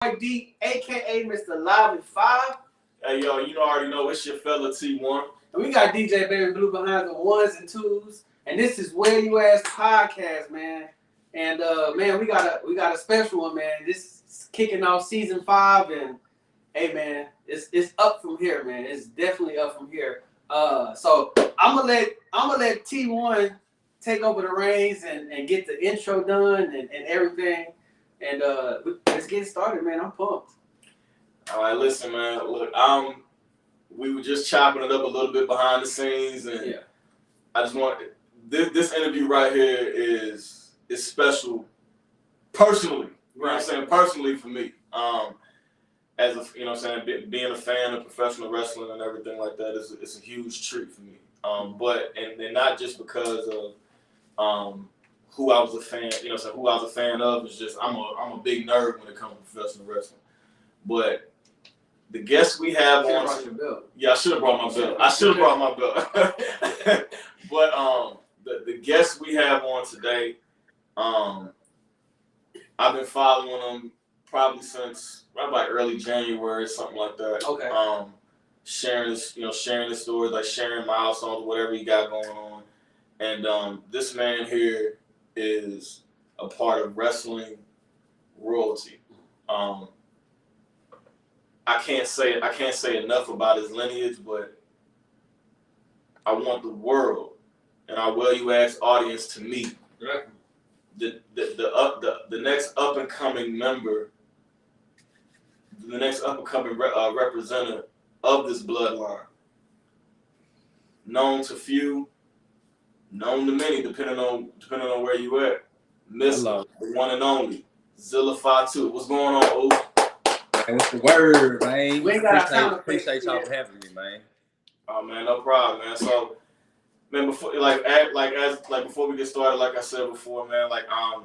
D, aka Mr. Live at 5. Hey yo, you already know it's your fella T1. And we got DJ Baby Blue behind the ones and twos. And this is Where You Ask Podcast, man. And man, we got a special one, man. This is kicking off season 5, and hey man, it's up from here, man. It's definitely up from here. So I'm gonna let T1 take over the reins and get the intro done and everything. And let's get started, man. I'm pumped. All right, listen, man. Look, we were just chopping it up a little bit behind the scenes, and yeah. I just want this interview right here is special, personally. You know what I'm saying? Personally for me, as a being a fan of professional wrestling and everything like that it's a huge treat for me. But not just because of who I was a fan, who I was a fan of. It's just I'm a big nerd when it comes to professional wrestling. But the guests we have on, yeah, I should have brought my belt. But the guests we have on today, I've been following them probably since like early January, something like that. Okay. Sharing the stories, like sharing milestones, whatever you got going on. And this man here is a part of wrestling royalty. I can't say enough about his lineage, but I want the world and our Well You Ask audience to meet the next up and coming member, the next up and coming representative of this bloodline. Known to few, known to many, depending on where you at. Miss the one and only Zilla Fatu. What's going on, O? Hey, what's the word, man? We appreciate y'all for having me, man. Oh man, no problem, man. So, man, before before we get started, like I said before, man, like I'm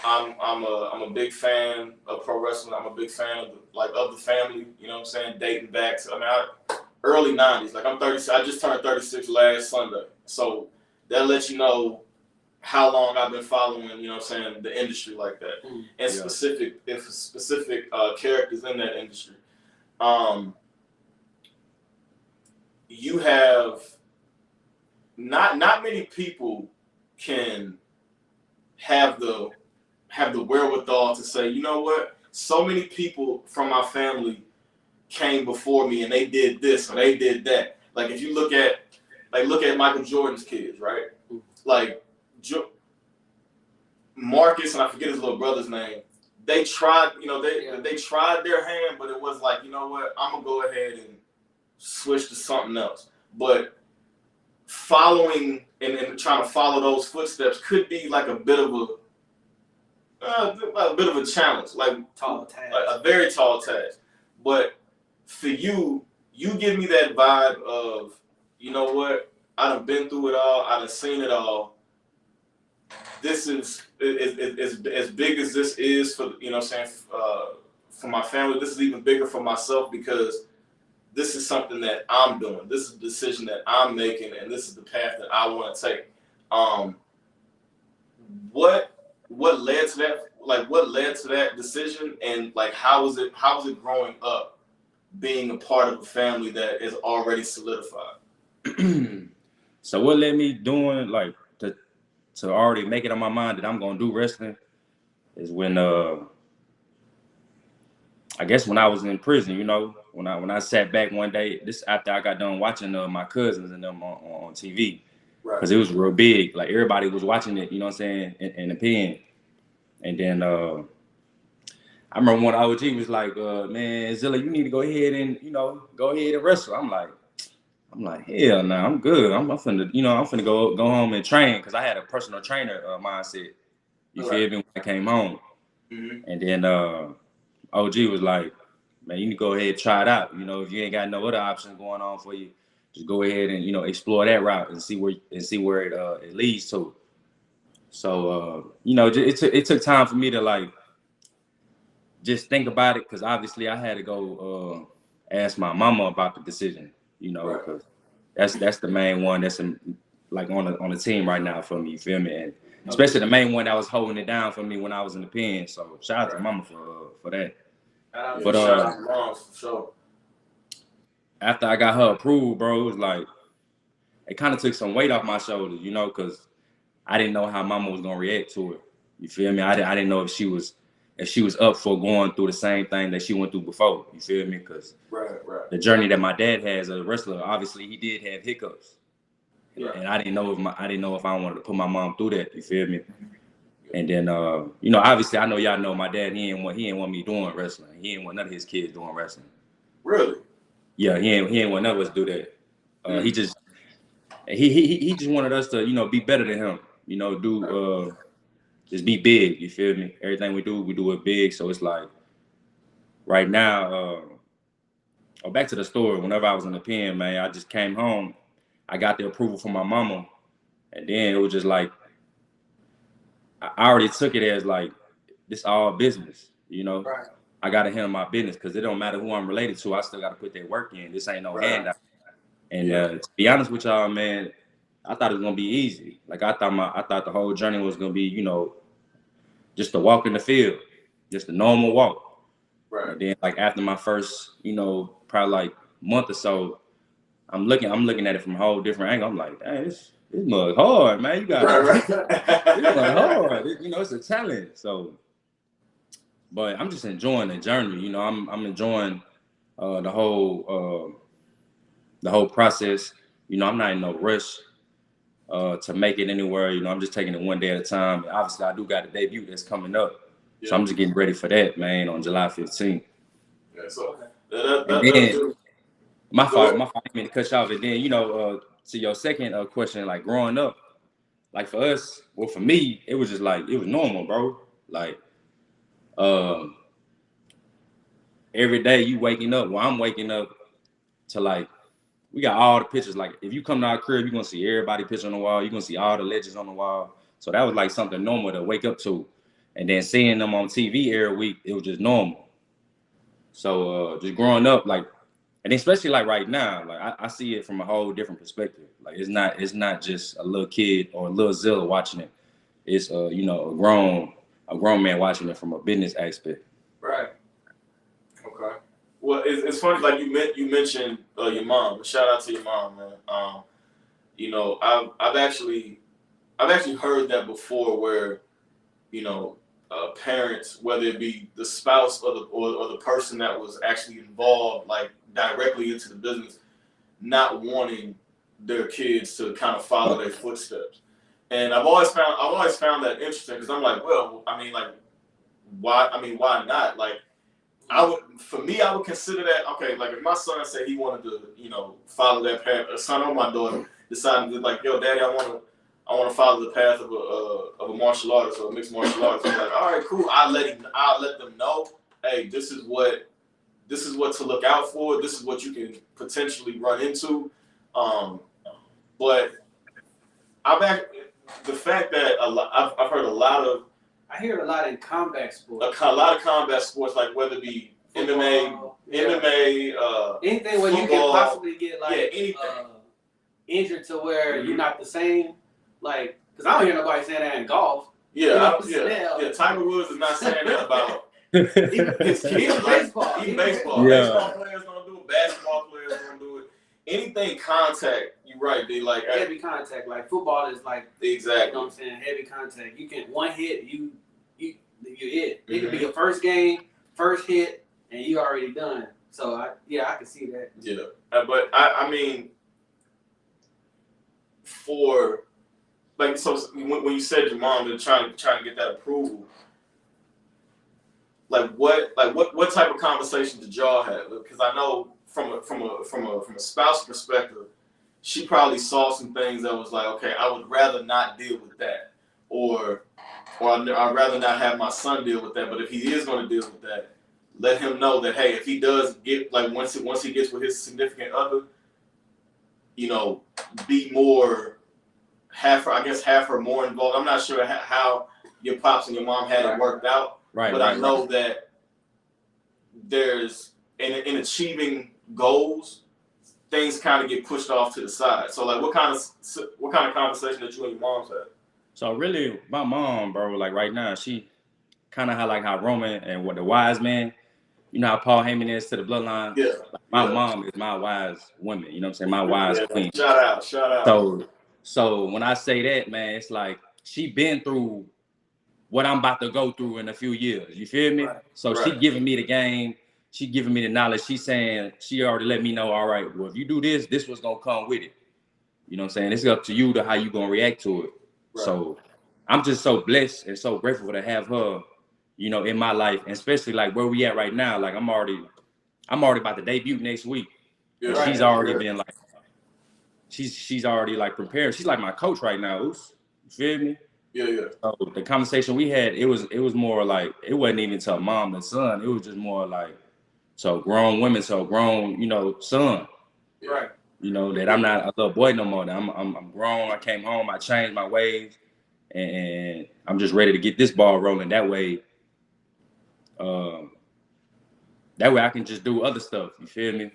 a big fan of pro wrestling. I'm a big fan of the family. You know what I'm saying? Dating back to early '90s. Like I'm 30. I just turned 36 last Sunday. So that lets you know how long I've been following, you know what I'm saying, the industry like that. And specific characters in that industry. You have not many people can have the wherewithal to say, you know what, so many people from my family came before me and they did this or they did that. Like if you look at Michael Jordan's kids, right? Like Marcus, and I forget his little brother's name. They tried, they tried their hand, but it was like, you know what, I'm gonna go ahead and switch to something else. But following and trying to follow those footsteps could be like a bit of a challenge, like tall task, like a very tall task. But for you give me that vibe of, you know what, I done been through it all, I done seen it all. This is as big as this is for, you know what I'm saying, for my family. This is even bigger for myself because this is something that I'm doing. This is a decision that I'm making, and this is the path that I want to take. What led to that? Like, what led to that decision, and like, how was it growing up, being a part of a family that is already solidified? So what led me doing to already make it on my mind that I'm gonna do wrestling is when I guess when I was in prison, when I sat back one day, this after I got done watching my cousins and them on TV, because it was real big, like everybody was watching it, you know what I'm saying, in the pen. And then I remember one OG was like, man, Zilla, you need to go ahead and wrestle. I'm like, hell no, I'm good. I'm finna go home and train, because I had a personal trainer mindset. You feel me? When I came home. Mm-hmm. And then OG was like, man, you need to go ahead and try it out. If you ain't got no other options going on for you, just go ahead and explore that route and see where it leads to. So it took time for me to just think about it, because obviously I had to go ask my mama about the decision. Because that's the main one that's on the team right now for me, you feel me? And especially the main one that was holding it down for me when I was in the pen. So shout out to mama for that. But for sure. After I got her approved, bro, it was like it kind of took some weight off my shoulders, you know, because I didn't know how mama was gonna react to it. You feel me? I didn't know if she was up for going through the same thing that she went through before. You feel me? Because the journey that my dad has as a wrestler, obviously he did have hiccups, and I didn't know if I wanted to put my mom through that. You feel me? And then you know, obviously I know y'all know my dad. He ain't want me doing wrestling. He ain't want none of his kids doing wrestling. Really? Yeah, he ain't want none of us do that. He just wanted us to, you know, be better than him. You know, just be big. You feel me? Everything we do it big. So it's like right now. Back to the story. Whenever I was in the pen, man, I just came home. I got the approval from my mama, and then it was just like I already took it as like this all business. You know, I gotta handle my business because it don't matter who I'm related to. I still gotta put that work in. This ain't no handout. And to be honest with y'all, man, I thought it was gonna be easy. Like I thought the whole journey was gonna be, you know, just a walk in the field, just a normal walk. Right. And then like after my first, you know, probably like month or so, I'm looking at it from a whole different angle. I'm like, dang, this mug hard, man. You got this mug hard. You know, it's a challenge. So, but I'm just enjoying the journey. You know, I'm enjoying the whole process. You know, I'm not in no rush to make it anywhere. You know, I'm just taking it one day at a time. And obviously, I do got a debut that's coming up, so I'm just getting ready for that, man, on July 15th. Yeah, so my fault. I didn't mean to cut you off. And then, you know, to your second question, like growing up, like for us, well, for me, it was just like it was normal, bro. Like, every day you waking up. Well, I'm waking up to like we got all the pictures. Like if you come to our crib, you're gonna see everybody picture on the wall. You're gonna see all the legends on the wall. So that was like something normal to wake up to. And then seeing them on TV every week, it was just normal. So just growing up, like, and especially like right now, like I see it from a whole different perspective. Like it's not just a little kid or a little Zilla watching it. It's you know, a grown man watching it from a business aspect. Right. Okay. Well, it's funny. Like you mentioned your mom. Shout out to your mom, man. You know, I've actually heard that before, where you know, parents, whether it be the spouse or the person that was actually involved, like directly into the business, not wanting their kids to kind of follow their footsteps. And I've always found that interesting because I'm like, well, I mean, like, why? I mean, why not? Like, I would consider that okay. Like, if my son said he wanted to, you know, follow that path, a son or my daughter decided to like, yo, daddy, I want to follow the path of a martial artist or a mixed martial artist. I'm like, all right, cool. I'll let them know, hey, this is what to look out for. This is what you can potentially run into. But the fact that I've heard a lot of. I hear a lot in combat sports. A lot of combat sports, like whether it be football, MMA, anything where you can possibly get like injured to where you're not the same. Like, because I don't hear nobody saying that in golf. Yeah, Tiger Woods is not saying that about even baseball. Even baseball. Yeah. Baseball players don't do it. Basketball players don't do it. Anything contact, you're right. They like heavy contact. Like football is like exactly. You know what I'm saying? Heavy contact. You can one hit, you hit. It could be your first game, first hit, and you already done. So I can see that. Yeah, but I mean, for like, so when you said your mom and trying to get that approval, what type of conversation did y'all have? Because I know from a spouse perspective, she probably saw some things that was like, okay, I would rather not deal with that, or I'd rather not have my son deal with that. But if he is going to deal with that, let him know that, hey, if he does get like once he gets with his significant other, you know, be more. Have her more involved. I'm not sure how your pops and your mom had it worked out, but I know that there's in achieving goals, things kind of get pushed off to the side. So like, what kind of conversation that you and your moms had? So really, my mom, bro, like right now, she kind of how Roman and what the wise man, you know how Paul Heyman is to the bloodline. Yeah. Like my mom is my wise woman. You know what I'm saying? My wise queen. Shout out. So when I say that, man, it's like she been through what I'm about to go through in a few years. You feel me? Right. So she giving me the game. She giving me the knowledge. She saying she already let me know. All right, well, if you do this, this was gonna come with it. You know what I'm saying? It's up to you to how you gonna react to it. Right. So I'm just so blessed and so grateful to have her, you know, in my life, and especially like where we at right now. Like I'm already about to debut next week. Yeah, right. She's already been like, she's already like prepared. She's like my coach right now. Oops. You feel me? Yeah. So the conversation we had, it was more like, it wasn't even to a mom and son. It was just more like, so grown women, so grown, you know, son. Right. You know, that I'm not a little boy no more. That I'm grown. I came home. I changed my ways, and I'm just ready to get this ball rolling. That way I can just do other stuff. You feel me?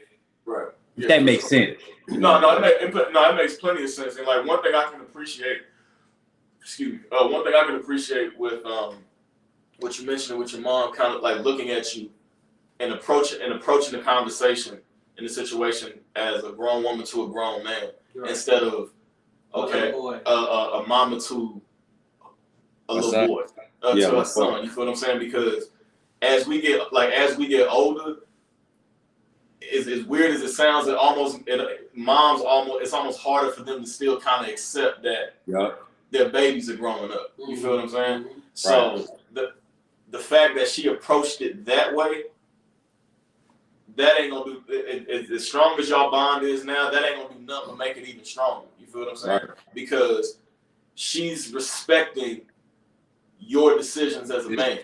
Right. If that makes sense. No, it makes plenty of sense. And like one thing I can appreciate. One thing I can appreciate with what you mentioned with your mom, kind of like looking at you and approaching the conversation in the situation as a grown woman to a grown man, instead of a mama to a little boy, to a son. You feel what I'm saying? Because as we get older, as weird as it sounds, it's almost harder for them to still kind of accept that. Yep. Their babies are growing up. You feel what I'm saying? Mm-hmm. So the fact that she approached it that way, that ain't gonna do. As strong as y'all bond is now, that ain't gonna do nothing to make it even stronger. You feel what I'm saying? Right. Because she's respecting your decisions as a man.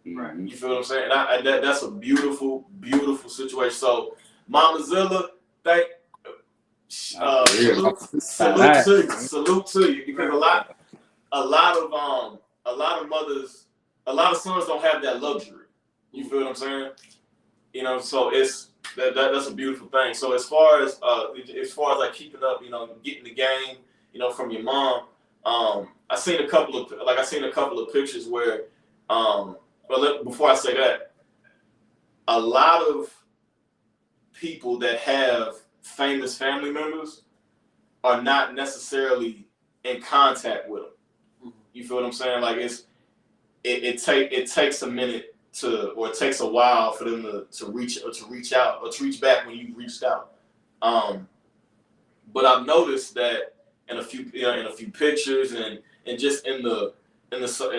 Right. You feel what I'm saying? And that's a beautiful, beautiful situation. So, Mama Zilla, salute to you, because a lot of mothers, a lot of sons don't have that luxury. You feel what I'm saying? You know, so it's that's a beautiful thing. So as far as like keeping up, you know, getting the game, you know, from your mom, I seen a couple of pictures where, but before I say that, a lot of people that have famous family members are not necessarily in contact with them. You feel what I'm saying? Like it takes a minute or it takes a while for them to reach out or to reach back when you reached out. But I've noticed that in a few pictures and just in the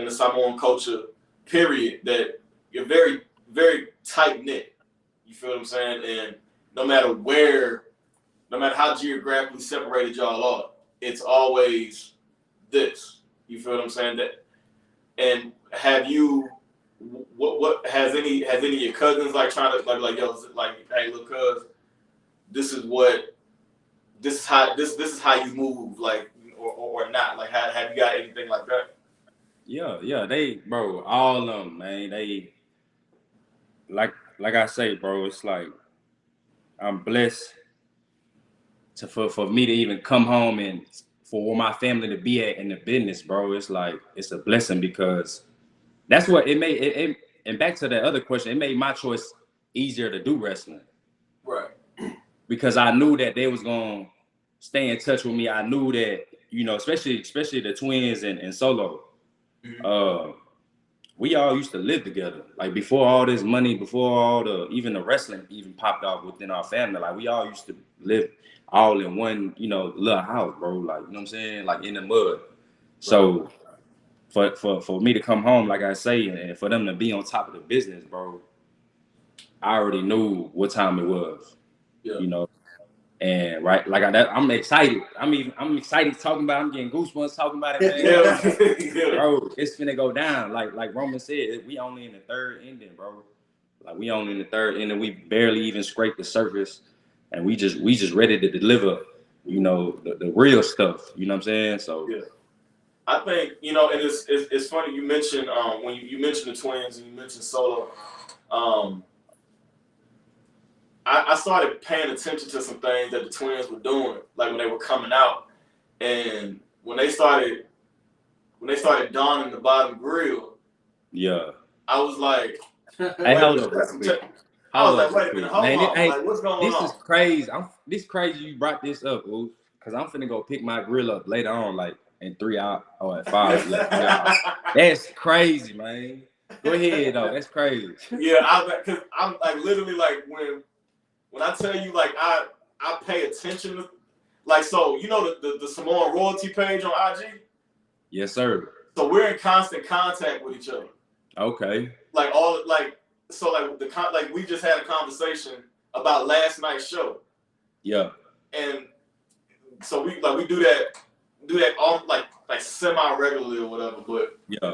Samoan culture, period, that you're very, very tight knit. You feel what I'm saying? And no matter how geographically separated y'all are, it's always this. You feel what I'm saying? And have you? What has any of your cousins like trying to like yo, like, hey, look, cuz this is how you move, like, or not, like, have you got anything like that? Yeah, bro, all of them, man, they like I say, bro, it's like I'm blessed for me to even come home and for my family to be at in the business, bro. It's like it's a blessing, because that's what it made. And back to the other question, it made my choice easier to do wrestling, right? Because I knew that they was gonna stay in touch with me. I knew that, you know, especially the twins and Solo. Mm-hmm. We all used to live together. Like before all this money, before even the wrestling even popped off within our family. Like we all used to live all in one, you know, little house, bro. Like, you know what I'm saying? Like in the mud. So for me to come home, like I say, and for them to be on top of the business, bro, I already knew what time it was. Yeah. You know. And I'm excited. I'm excited talking about it. I'm getting goosebumps talking about it, man. Yeah. Bro, it's finna go down. Like Roman said, we only in the third inning, bro. Like we only in the third inning. We barely even scraped the surface, and we just ready to deliver, you know, the real stuff. You know what I'm saying? So yeah. I think, you know, and it's funny you mentioned when you mentioned the twins and you mentioned Solo. I started paying attention to some things that the twins were doing, like when they were coming out, and when they started donning the bottom grill. Yeah. I was like, hey, hold up. I was like, wait a minute, hold on. Hey, like, what's going on? This is crazy. This crazy you brought this up, Ooh, because I'm finna go pick my grill up later on, like in 3 hours or at 5. That's crazy, man. Go ahead though. That's crazy. Yeah, because I'm like literally like when I tell you like I pay attention to like so you know the Samoan royalty page on IG. Yes, sir. So we're in constant contact with each other. Okay. Like all like so like we just had a conversation about last night's show. Yeah. And so we do that all like semi regularly or whatever. But yeah,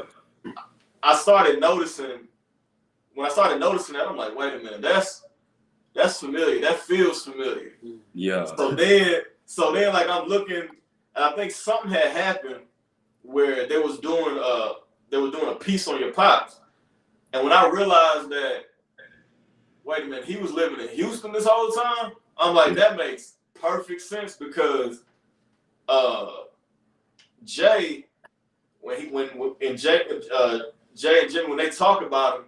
I started noticing when I started noticing that I'm like, wait a minute, that's familiar. That feels familiar. Yeah. So then like I'm looking, and I think something had happened where they were doing a piece on your pops. And when I realized that, wait a minute, he was living in Houston this whole time, I'm like, that makes perfect sense because Jay and Jimmy, when they talk about him,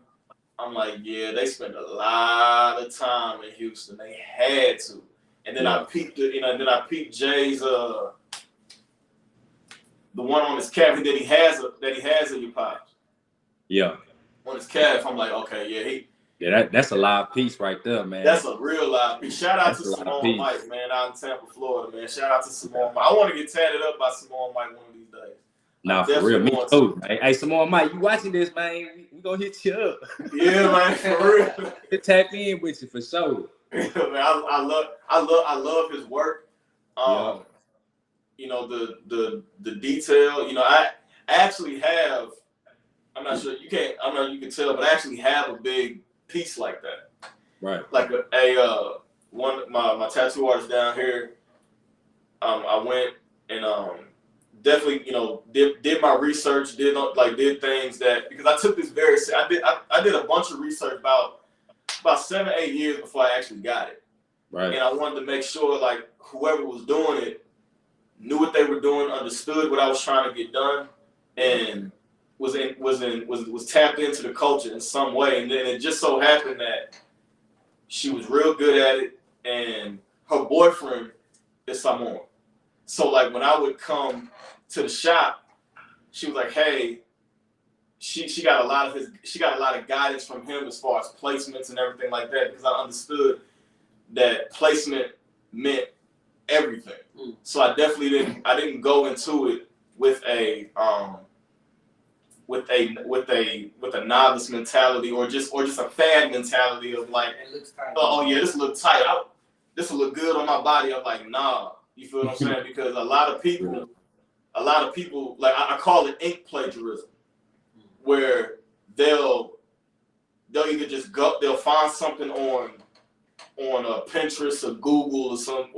I'm like, yeah, they spent a lot of time in Houston. They had to. And then I peeped it, then I peeped Jay's the one on his calf that he has in your pops. Yeah. On his calf, I'm like, okay, that's a live piece right there, man. That's a real live piece. Shout out to Samoan Mike, man, out in Tampa, Florida, man. Shout out to Samoan Mike. I want to get tatted up by Samoan Mike one of these days. Nah, for real, me too. Hey, Samoan Mike, you watching this, man? We gonna hit you up. Yeah, man, for real. Tap in with you for sure. Yeah, man, I love his work. You know the detail. You know, I actually have. I'm not sure you can tell, but I actually have a big piece like that. Right. Like my tattoo artist down here. I went and definitely did my research, did things that because I took this very. I did a bunch of research about 7-8 years before I actually got it. Right. And I wanted to make sure like whoever was doing it knew what they were doing, understood what I was trying to get done, and was tapped into the culture in some way. And then it just so happened that she was real good at it, and her boyfriend is Samoan. So like when I would come to the shop, she was like, "Hey," she got a lot of guidance from him as far as placements and everything like that, because I understood that placement meant everything. So I definitely didn't go into it with a novice mentality or just a fad mentality of like, oh yeah, this look tight. This will look good on my body. I'm like, nah, you feel what I'm saying? Because a lot of people like I call it ink plagiarism, where they'll either just they'll find something on Pinterest or Google or some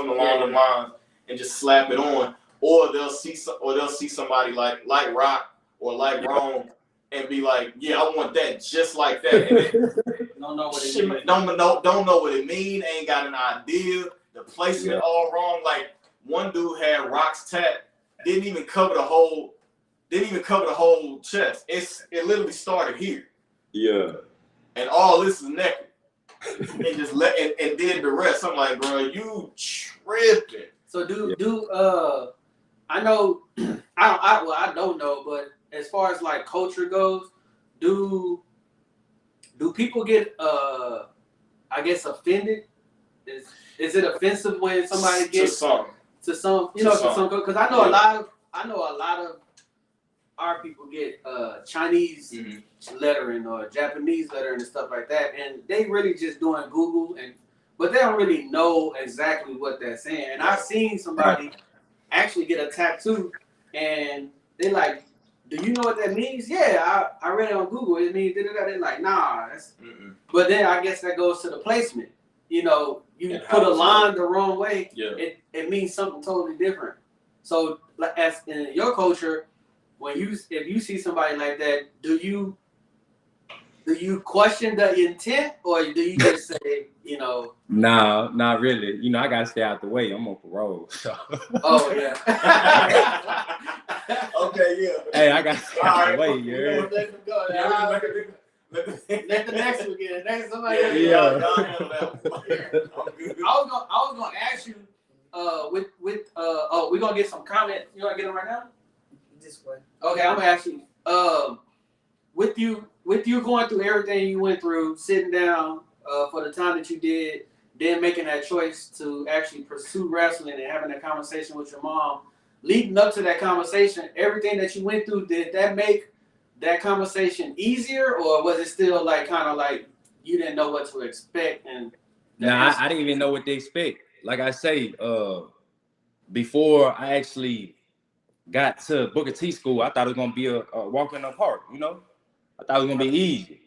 along the lines and just slap it on, or they'll see somebody like Rock or like Rome and be like, yeah, I want that just like that. And don't know what it means. Don't know what it means. Ain't got an idea. The placement all wrong. Like one dude had Rock's tat, didn't even cover the whole chest. It literally started here. Yeah. And all this is naked. And just and did the rest. I'm like, bro, you tripping. So I know I don't know, but as far as like culture goes, do people get I guess offended? Is it offensive when somebody gets to some because I know a lot of our people get Chinese lettering or Japanese lettering and stuff like that, and they really just doing Google but they don't really know exactly what they're saying. And I've seen somebody actually get a tattoo, and they like, "Do you know what that means?" Yeah, I read it on Google. It means da-da-da. They're like, "Nah." But then I guess that goes to the placement. You put a line the wrong way. Yeah. It means something totally different. So, as in your culture, if you see somebody like that, do you question the intent, or do you just say, No, not really. I gotta stay out the way. I'm on parole. So. Oh yeah. Okay, yeah. Hey, I gotta stay out the way. Let Let the next one get next somebody. Y'all handle that one. I was gonna ask you, we're gonna get some comments. You wanna get them right now? This way. Okay, I'm gonna ask you. With you going through everything you went through, sitting down for the time that you did, then making that choice to actually pursue wrestling and having that conversation with your mom, leading up to that conversation, everything that you went through, did that make that conversation easier, or was it still like kind of like you didn't know what to expect? And I didn't even know what to expect. Like I say, before I actually got to Booker T school, I thought it was gonna be a walk in the park. You know, I thought it was gonna be easy.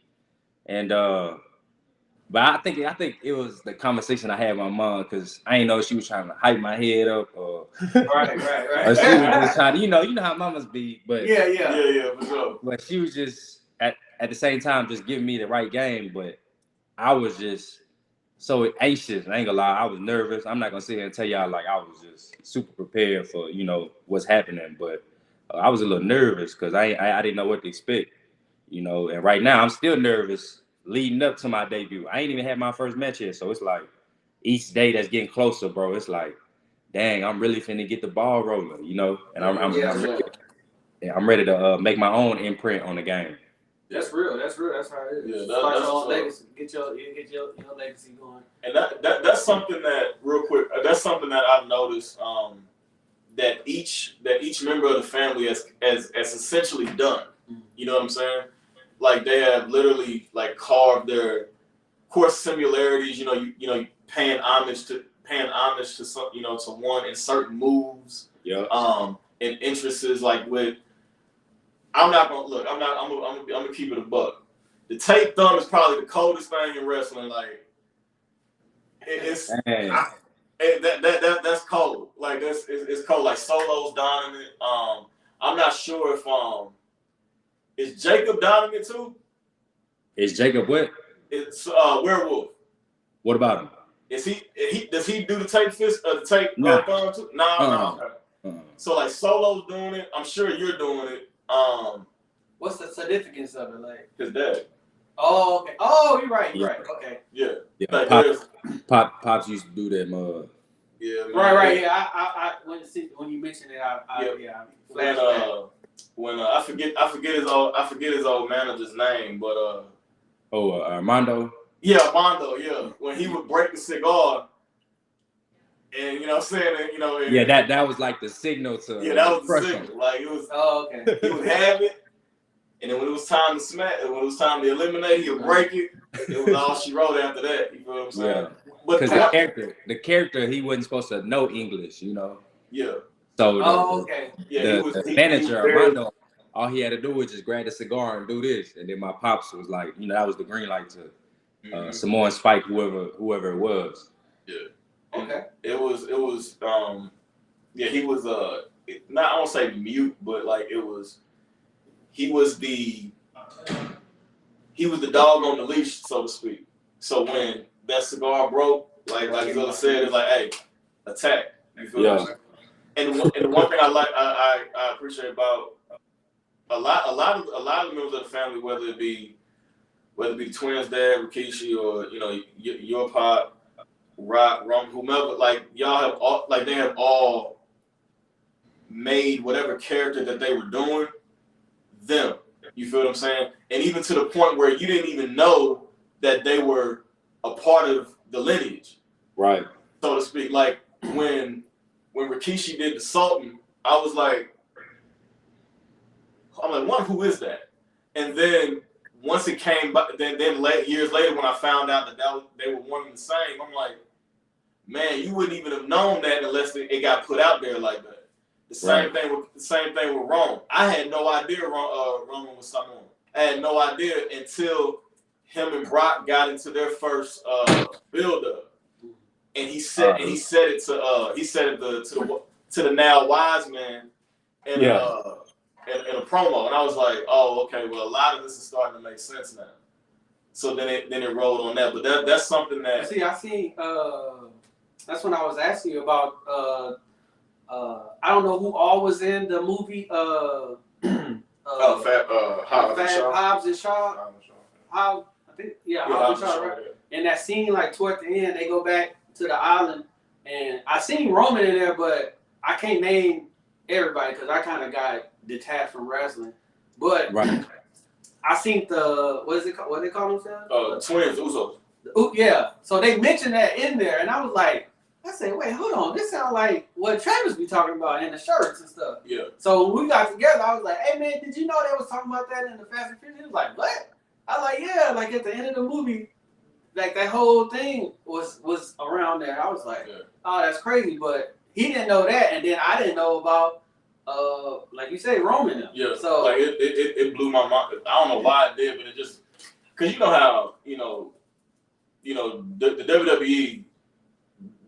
And but I think it was the conversation I had with my mom, because I didn't know she was trying to hype my head up or right. or she was just trying to, you know how mamas be. But yeah, for sure. But she was just at the same time just giving me the right game. But I was just so anxious. I ain't gonna lie, I was nervous. I'm not gonna sit here and tell y'all like I was just super prepared for what's happening. But I was a little nervous because I didn't know what to expect. And right now I'm still nervous leading up to my debut. I ain't even had my first match yet, so it's like each day that's getting closer, bro. It's like, dang, I'm really finna get the ball rolling, and I'm ready to make my own imprint on the game. That's real. That's how it is. Yeah, that's your own legacy. Get your legacy going. And that's something that, real quick, that's something that I've noticed that each member of the family has essentially done. You know what I'm saying? Like they have literally like carved their, of course, similarities. You paying homage to some, to one in certain moves. Yeah. And interests like with. I'm gonna keep it a buck. The tape thumb is probably the coldest thing in wrestling. Like that's cold. Like it's cold. Like Solo's dominant. I'm not sure if is Jacob dominant too? Is Jacob what? It's Werewolf. What about him? Is he does he do the tape fist the tape thumb too? No. Okay. So like Solo's doing it. I'm sure you're doing it. What's the significance of it? Like his dad. Oh, okay. Oh, you're right. Okay. Yeah. Like Pops used to do that, Yeah. Man. Right. Yeah. I when you mentioned it, when I forget his old manager's name, but Armando. Yeah, Armando. Yeah, when he would break the cigar, and what I'm saying, and, that was like the signal to that was the signal. Like it was. Oh, okay. He would have it, and then when it was time to smack, when it was time to eliminate, he would break it. It was all she wrote after that. You know what I'm saying? Yeah. But the character, he wasn't supposed to know English, Yeah. So okay. The manager Armando, all he had to do was just grab the cigar and do this, and then my pops was like, that was the green light to Samoan Spike, whoever it was. Yeah. Okay. It was he was not, I won't say mute, but like he was the dog on the leash, so to speak. So when that cigar broke, like Zilla said, it's like, hey, attack. You feel what I'm saying? And the one thing I appreciate about a lot of members of the family, whether it be twins, dad, Rikishi, or your pop, Rock, whomever, like y'all have all, like they have all made whatever character that they were doing them. You feel what I'm saying? And even to the point where you didn't even know that they were a part of the lineage, right? So to speak. Like when Rikishi did the Sultan, I was like, one, who is that? And then once it came, then years later when I found out that they were one and the same, I'm like, man, you wouldn't even have known that unless it got put out there like that. The same thing with Rome. I had no idea Roman was Samoan. I had no idea until him and Brock got into their first build-up, and he said it to the now wise man in a promo, and I was like, oh, okay, well, a lot of this is starting to make sense now. So then it rolled on that, but that's something that I see. That's when I was asking you about. I don't know who all was in the movie. Hobbs and Shaw. how I think how we try to in that scene, like toward the end, they go back to the island, and I seen Roman in there, but I can't name everybody because I kind of got detached from wrestling. But I seen the what they call themselves? Twins, Usos. Yeah. So they mentioned that in there, and I was like, I said, wait, hold on, this sounds like what Travis be talking about in the shirts and stuff. Yeah. So when we got together, I was like, hey man, did you know they was talking about that in the Fast and Furious? He was like, what? I was like, yeah, like at the end of the movie, like that whole thing was around there. I was like, oh, that's crazy. But he didn't know that, and then I didn't know about like you say, Roman. Yeah. So like it blew my mind. I don't know why it did, but it just because you know how the WWE.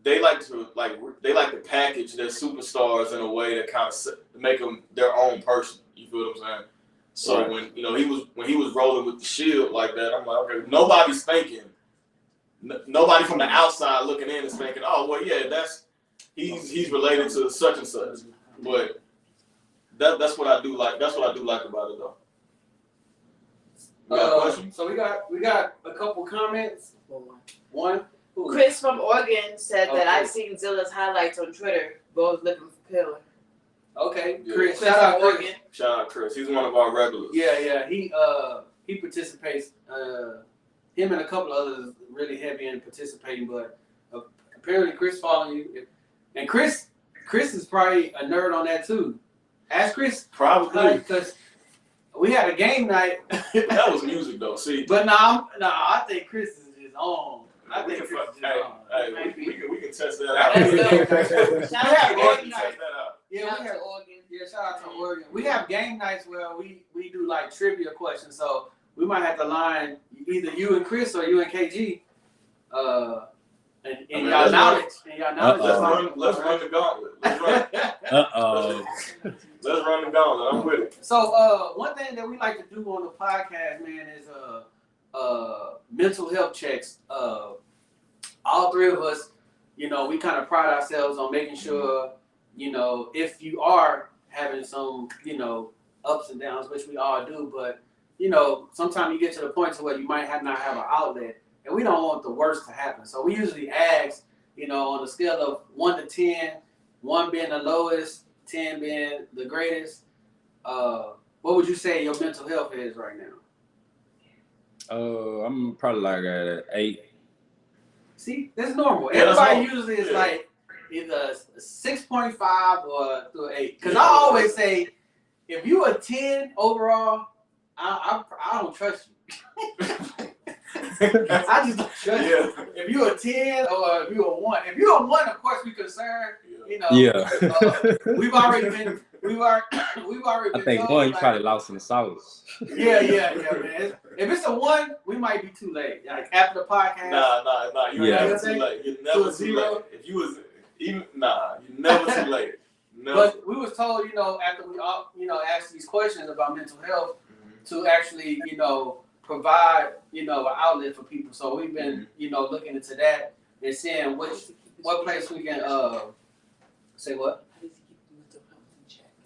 They like to package their superstars in a way that kind of make them their own person. You feel what I'm saying? So when he was rolling with the Shield like that, I'm like, okay, nobody's thinking. Nobody from the outside looking in is thinking, oh well, yeah, he's related to such and such. But that's what I do like. That's what I do like about it though. You got a question? So we got a couple comments. One. Chris from Oregon said that I've seen Zilla's highlights on Twitter, both looking for Pillar. Okay, Yeah. Chris. Shout out Oregon. Shout out Chris. He's one of our regulars. Yeah. He participates. Him and a couple of others really heavy in participating, but apparently Chris following you, and Chris is probably a nerd on that too. Ask Chris probably because we had a game night. That was music though. See, but I think Chris is just on. I think we can test that out. Shout out to Oregon. Shout out to Oregon. We have game nights where we do like trivia questions, so we might have to line either you and Chris or you and KG. And y'all knowledge. Let's run the gauntlet. Let's run. Let's run the gauntlet. I'm with it. So one thing that we like to do on the podcast, man, is mental health checks. All three of us, we kind of pride ourselves on making sure, if you are having some, ups and downs, which we all do, but, sometimes you get to the point to where you might not have an outlet, and we don't want the worst to happen. So we usually ask, on a scale of 1 to 10, 1 being the lowest, 10 being the greatest, what would you say your mental health is right now? I'm probably like at 8. See, that's normal. Yeah, everybody usually is like either 6.5 or through 8. Because I always say, if you a 10 overall, I don't trust you. I just don't trust you. If you a 10 or if you a 1, of course we concerned. We've already been. I think 1 you probably lost in the sauce. Yeah, man. If it's a 1, we might be too late. Like after the podcast. Nah. You're never too late. You're never too late. If you was you're never too late. Never. But we was told, after we all, asked these questions about mental health, to actually, provide, an outlet for people. So we've been, looking into that and seeing what place we can say what.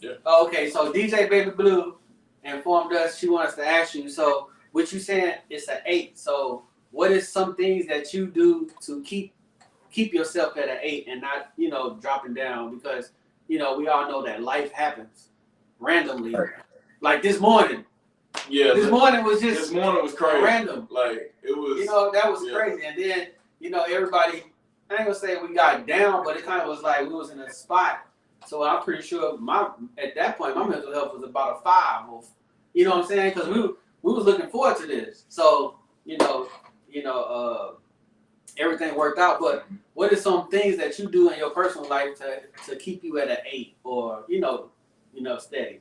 Yeah. Okay, so DJ Baby Blue informed us she wants to ask you. So what you saying it's an 8. So what is some things that you do to keep yourself at an 8 and not, dropping down? Because, we all know that life happens randomly. Like this morning. Yeah. This morning was crazy. Random. Like it was. That was crazy. And then, everybody, I ain't gonna say we got down, but it kind of was like we was in a spot. So I'm pretty sure at that point my mental health was about a 5. Or, you know what I'm saying? Because we was looking forward to this. So everything worked out. But what are some things that you do in your personal life to keep you at an 8 or steady?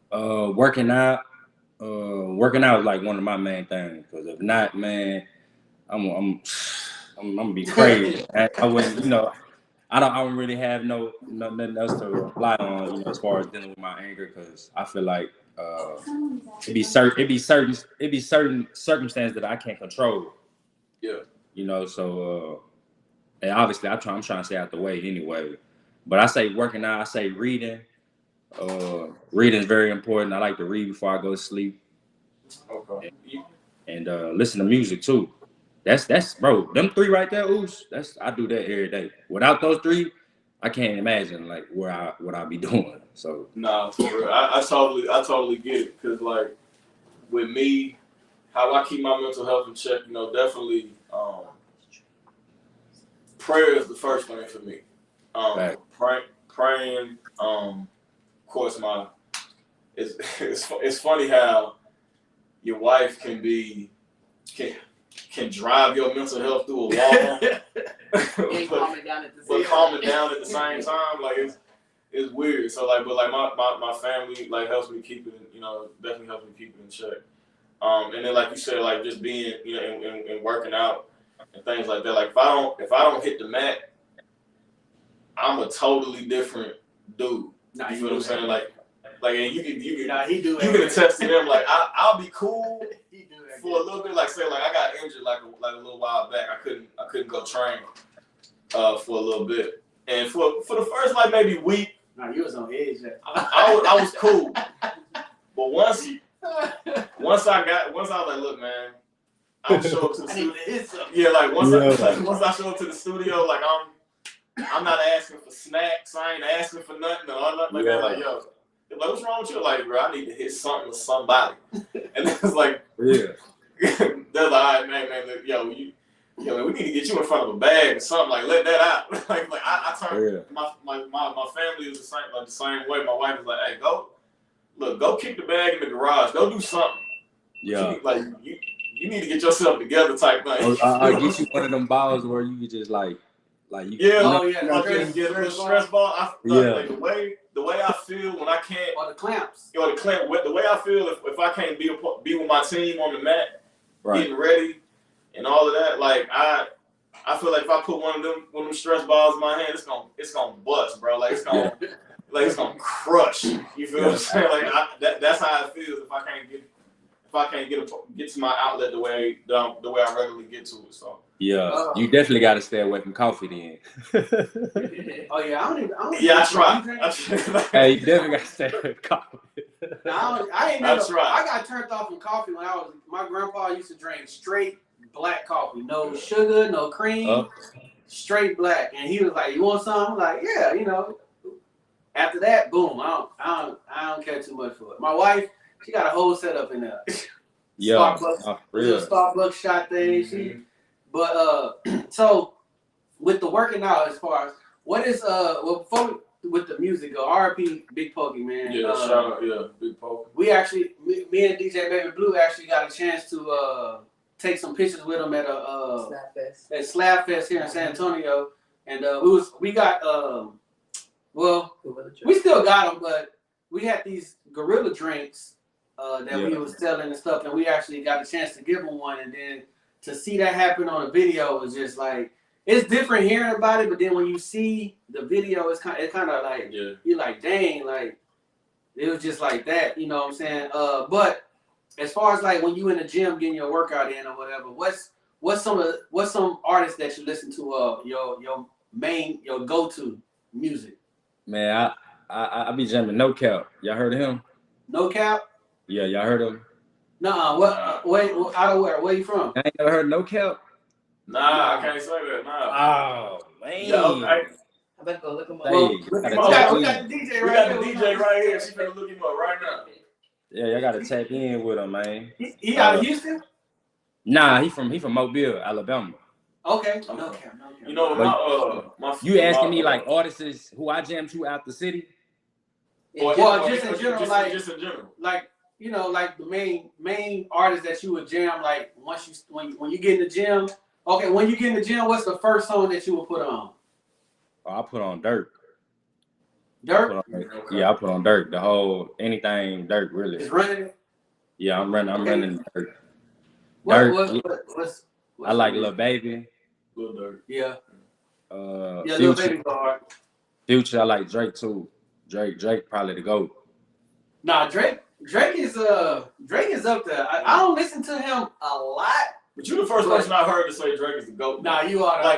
Working out is like one of my main things. Because if not, man, I'm gonna be crazy. I wouldn't, I don't really have nothing else to rely on, as far as dealing with my anger, because I feel like it'd be certain circumstances that I can't control. Yeah. So and obviously I'm trying to stay out the way anyway. But I say working out, I say reading. Reading is very important. I like to read before I go to sleep. Okay. and listen to music too. That's bro. Them three right there, Oos. I do that every day. Without those three, I can't imagine like what I be doing. So nah, for real. I totally get it. Cause like with me, how I keep my mental health in check, you know, definitely prayer is the first thing for me. Right. Praying. Of course, it's funny how your wife can drive your mental health through a wall, And calm it down at the but same calm it time. down at the same time. Like it's weird. So like, but like my family like helps me keep it, you know, definitely helps me keep it in check. And then like you said, like just being, you know, and working out and things like that. Like if I don't hit the mat, I'm a totally different dude. Nah, you feel what I'm saying? Like and you he can attest to them. Like I'll be cool He do that for a little bit. Like say like I got injured like a little while back. I couldn't go train for a little bit. And for the first like maybe week, Nah, you was on edge. I was cool. But once I was like, look, man, I'm show up to the studio. Yeah, like once I show up to the studio, like I'm not asking for snacks. I ain't asking for nothing or nothing like that. Like, yo, like, what's wrong with you? Like, bro, I need to hit something with somebody. And it's like, yeah, they're like, all right, man, yo, man, we need to get you in front of a bag or something. Like, let that out. like I turn my family is the same way. My wife is like, hey, go kick the bag in the garage. Go do something. yeah. You need to get yourself together type thing. I get you one of them balls where you could just like you. Yeah, the stress ball. Like the way I feel when I can't. Or the clamps. The way I feel if I can't be with my team on the mat, Right. getting ready, and all of that. Like I feel like if I put one of them stress balls in my hand, it's gonna bust, bro. Like it's gonna crush. You feel what I'm saying? Like that's how it feels if I can't get to my outlet the way I regularly get to it. So yeah, you definitely got to stay away from coffee then. Oh yeah, I don't. Yeah, I try. Hey, you definitely got to stay away from coffee. I got turned off from coffee when my grandpa used to drink straight black coffee, no sugar, no cream, straight black, and he was like, "You want some?" I'm like, "Yeah," you know. After that, boom, I don't care too much for it. My wife, she got a whole setup in there. Yeah, Starbucks shot thing. Mm-hmm. But so with the working out, as far as what is before with the music go, RP Big Pokey, man. Yeah, shout out, Big Pokey. We actually, me and DJ Baby Blue actually got a chance to take some pictures with him at Slab Fest here in San Antonio, and we still got them, but we had these gorilla drinks that we was selling and stuff, and we actually got a chance to give them one, and then to see that happen on a video was just like, it's different hearing about it, but then when you see the video, it's kind of like, you're like, dang, like it was just like that, you know what I'm saying? But as far as like when you in the gym getting your workout in or whatever, what's some artists that you listen to? Your go-to music? Man, I be jamming No Cap. Y'all heard of him? No Cap? Yeah, y'all heard of him? Nah, out of where? Where you from? I ain't never heard No Cap. Nah, I can't say that. Nah. Oh man. Yeah, I better go look him up. Hey, we got the DJ right here. She's gonna look him up right now. Yeah, y'all gotta tap in with him, man. He out of Houston? Nah, he from Mobile, Alabama. Okay. No Cap. You know, you asking me like artists who I jam to out the city? Just in general, like you know, like the main artists that you would jam, like when you get in the gym. Okay, when you get in the gym, what's the first song that you would put on? Oh, I put on Dirk. Dirk? Yeah, I put on Dirk. The whole anything Dirk really. Is running? Yeah, I'm running Dirk. I like Lil Baby. Lil Dirk. Yeah. Lil Baby hard. Future, I like Drake too. Drake probably the GOAT. Nah, Drake is up there. I don't listen to him a lot. But you the first person I heard to say Drake is the GOAT. Nah, you are I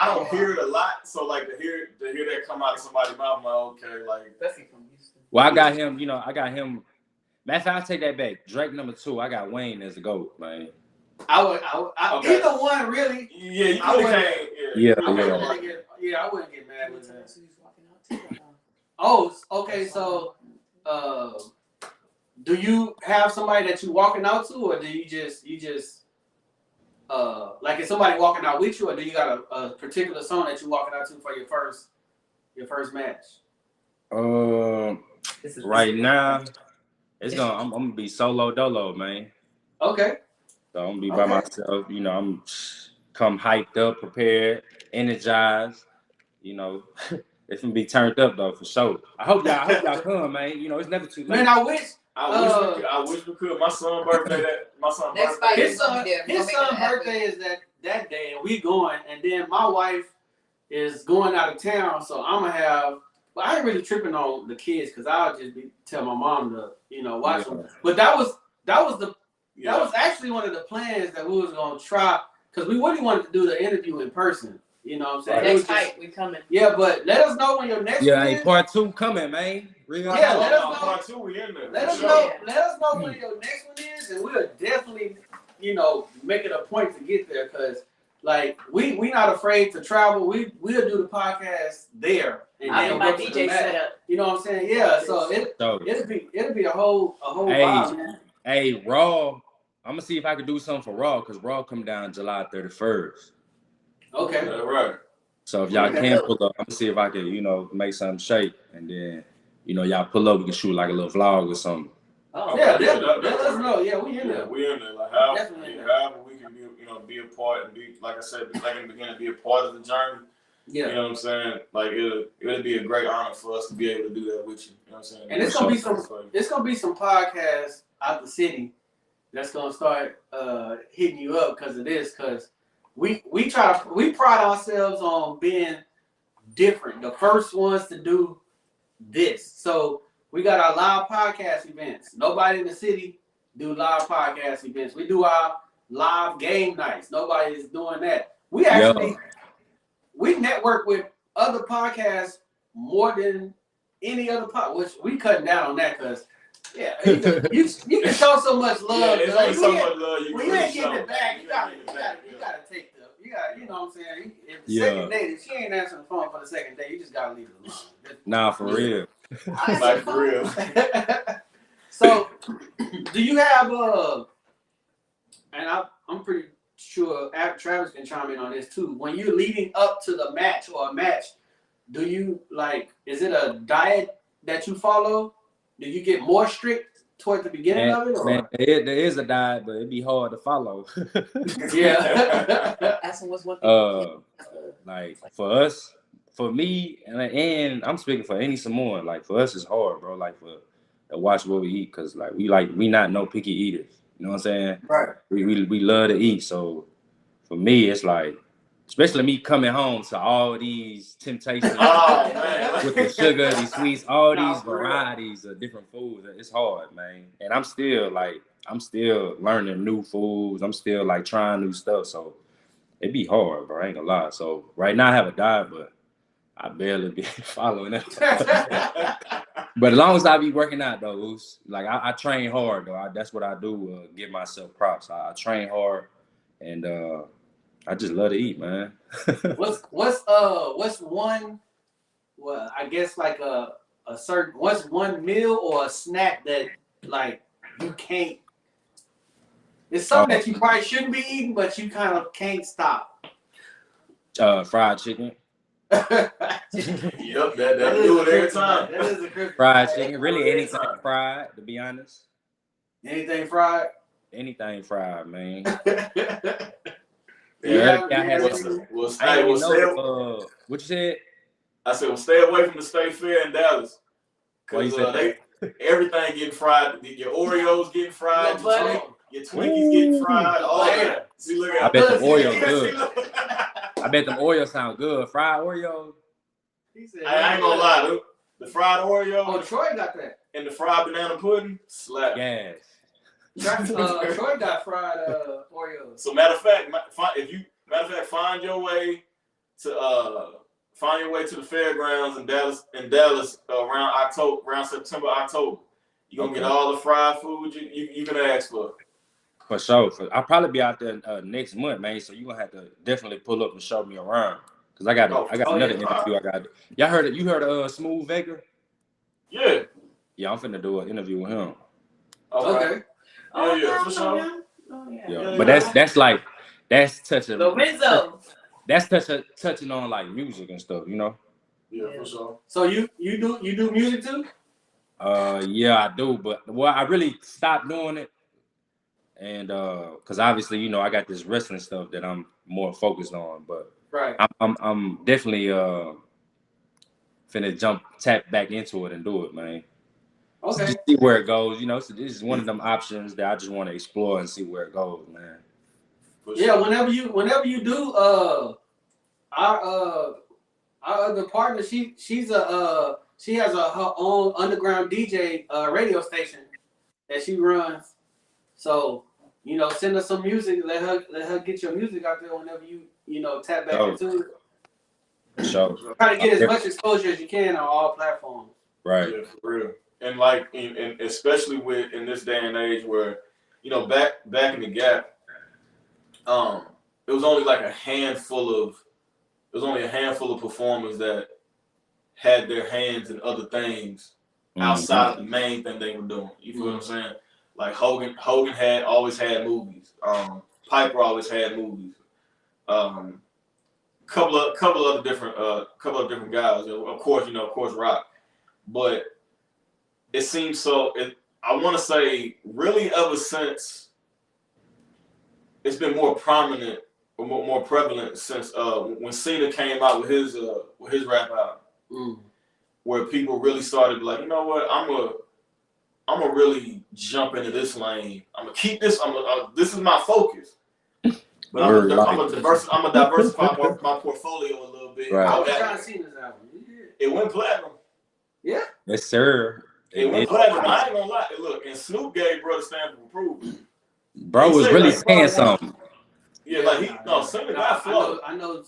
don't hear it a lot, so like to hear that come out of somebody's mouth, I'm like, okay, like especially from Houston. Well, I got him, Matter of fact, I take that back. Drake number 2. I got Wayne as a GOAT, man. I would Okay. either one really. Yeah, you could have came. Yeah. I wouldn't get mad with that. Oh, okay. So, do you have somebody that you walking out to, or do you just like, is somebody walking out with you, or do you got a particular song that you walking out to for your first match? Right now, I'm gonna be solo dolo, man. Okay. So I'm gonna be by myself. You know, I'm come hyped up, prepared, energized. You know, it's gonna be turned up though for sure. I hope y'all come, man. You know, it's never too late. Man, I wish we could. My son's birthday. His son's birthday is that day, and we going. And then my wife is going out of town, so I'm gonna have. But I ain't really tripping on the kids because I'll just tell my mom to watch them. But that was actually one of the plans that we was gonna try because we really wanted to do the interview in person. You know what I'm saying? Next night we coming. Yeah, but let us know when your next one is. Part 2 coming, man. Let us know. Part 2 we in there. Let us know when your next one is, and we'll definitely, make it a point to get there because, like, we not afraid to travel. We'll do the podcast there, and then my DJ set up. You know what I'm saying? Yeah. So it'll be a whole vibe, man. Hey, Raw. I'm gonna see if I can do something for Raw because Raw come down July 31st. Okay. Yeah, right. So if y'all can pull up, I'm gonna see if I can, make something shake, and then, y'all pull up, we can shoot like a little vlog or something. Oh yeah, definitely. Let us know. Yeah, we in there. We in there. Like however we can be a part and be, like I said, like in the beginning, be a part of the journey. Yeah. You know what I'm saying? Like it'll be a great honor for us to be able to do that with you. You know what I'm saying? And it's gonna be some podcasts out the city that's gonna start hitting you up because of this, because we pride ourselves on being different, the first ones to do this. So we got our live podcast events. Nobody in the city do live podcast events. We do our live game nights. Nobody is doing that. We actually we network with other podcasts more than any other pod, which we cutting down on that because you can show so much love. Yeah, like, so much love. When you ain't getting it back, you gotta take you know what I'm saying? If the second date, if she ain't answering the phone for the second day, you just gotta leave it alone. Nah, for real. Like for real. So, do you have and I'm pretty sure Travis can chime in on this too. When you're leading up to the match or a match, do you is it a diet that you follow? Do you get more strict toward the beginning of it? Or? Man, there is a diet, but it'd be hard to follow. Yeah. Asking what's one thing. Like for us, for me, and I'm speaking for any Samoan. Like for us, it's hard, bro. Like to watch what we eat, cause like we not no picky eaters. You know what I'm saying? Right. We love to eat. So for me, it's like, especially me coming home to all these temptations with the sugar, these sweets, all these varieties of different foods. It's hard, man. And I'm still learning new foods. I'm still like trying new stuff. So it'd be hard, bro. I ain't gonna lie. So right now I have a diet, but I barely be following it. But as long as I be working out, though, like I train hard, though. That's what I do. Give myself props. I train hard, and I just love to eat, man. What's one? Well, I guess like a certain. What's one meal or a snack that like you can't? It's something that you probably shouldn't be eating, but you kind of can't stop. Fried chicken. Yep, that do it every time. That is a Christmas. Fried chicken, really anything fried, to be honest. Anything fried? Anything fried, man. What you said? I said, well, stay away from the State Fair in Dallas. Because everything getting fried. Your Oreos getting fried. Your Twinkies getting fried. All that. See, look at I bet the Oreos good. I bet them Oreos sound good. Fried Oreos. I ain't gonna lie, dude. The fried Oreo. Oh, Troy got that. And the fried banana pudding, slap. Yes. Troy got fried Oreos. So matter of fact, find your way to the fairgrounds in Dallas around September, October, You gonna get all the fried food you can ask for. For sure. I'll probably be out there next month, man. So you gonna have to definitely pull up and show me around. Cause I got another interview I got. Y'all heard it? You heard of Smooth Vega? Yeah. Yeah, I'm finna do an interview with him. Okay. Oh yeah, for sure. Oh yeah. Yeah. But that's touching. Lorenzo. That's touching on like music and stuff, you know. Yeah, for sure. So you do music too? Yeah, I do, but I really stopped doing it, and because obviously, you know, I got this wrestling stuff that I'm more focused on, but right, I'm definitely finna tap back into it and do it, man. okay, just see where it goes, you know. So this is one of them options that I just want to explore and see where it goes, man. Yeah, whenever you do, our other partner, she has her own underground DJ radio station that she runs. So, you know, send her some music, let her get your music out there whenever you know tap back into it. So try to get as much exposure as you can on all platforms. Right. Yeah, for real. And like, and especially in this day and age where, you know, back in the Gap, it was only like a handful of performers that had their hands in other things outside of the main thing they were doing. You feel what I'm saying? Like Hogan always had movies. Piper always had movies. Couple of different guys. Of course, Rock. But it seems so. I want to say really ever since it's been more prominent or more prevalent since when Cena came out with his rap album, where people really started like, you know what, I'm gonna really jump into this lane. I'm gonna keep this. This is my focus. But I'm gonna diversify my portfolio a little bit. Right. I was trying to see this album. It went platinum. Yeah. Yes, sir. It went platinum. I ain't gonna lie. Look, and Snoop gave Brother stamp of approval. Bro was really saying something. Yeah, like Cena got flow. I know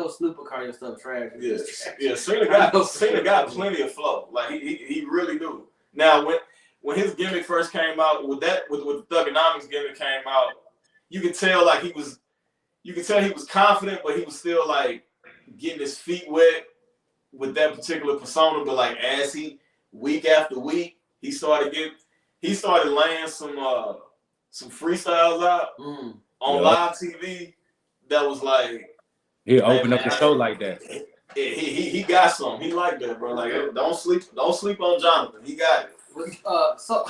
Snoop will call your stuff trash. Yeah, Cena got plenty of flow. Like he really do. Now when his gimmick first came out, with the Thugonomics gimmick came out, you could tell he was confident, but he was still like getting his feet wet with that particular persona. But like as he week after week, he started laying some freestyles out on live TV. That was like he opened up the show like that. He got some. He like that, bro. Like don't sleep on Jonathan. He got it. So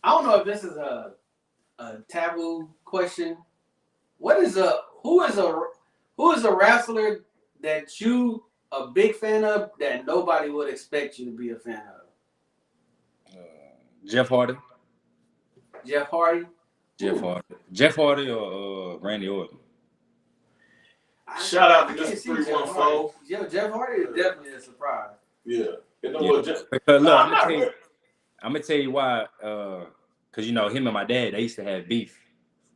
I don't know if this is a taboo question. Who is a wrestler that you a big fan of that nobody would expect you to be a fan of? Jeff Hardy. Jeff Hardy. Jeff Hardy or Randy Orton. Shout out to this 314. Yeah, Jeff Hardy is definitely a surprise. Yeah. Because look, I'm gonna tell you why. Because you know him and my dad, they used to have beef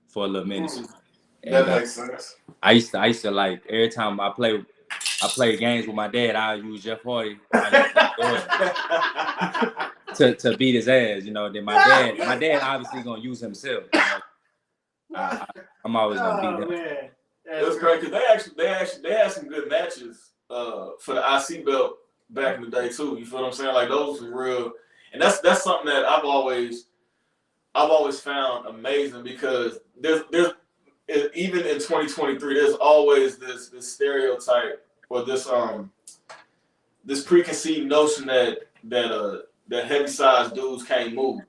for a little minute. That makes sense. I used to like every time I play games with my dad, I use Jeff Hardy to beat his ass. You know, then my dad obviously gonna use himself. You know? I'm always gonna beat him. Man. It was great because they had some good matches for the IC belt back in the day too. You feel what I'm saying? Like those were real, and that's something that I've always found amazing because there's even in 2023 there's always this stereotype or this preconceived notion that heavy-sized dudes can't move,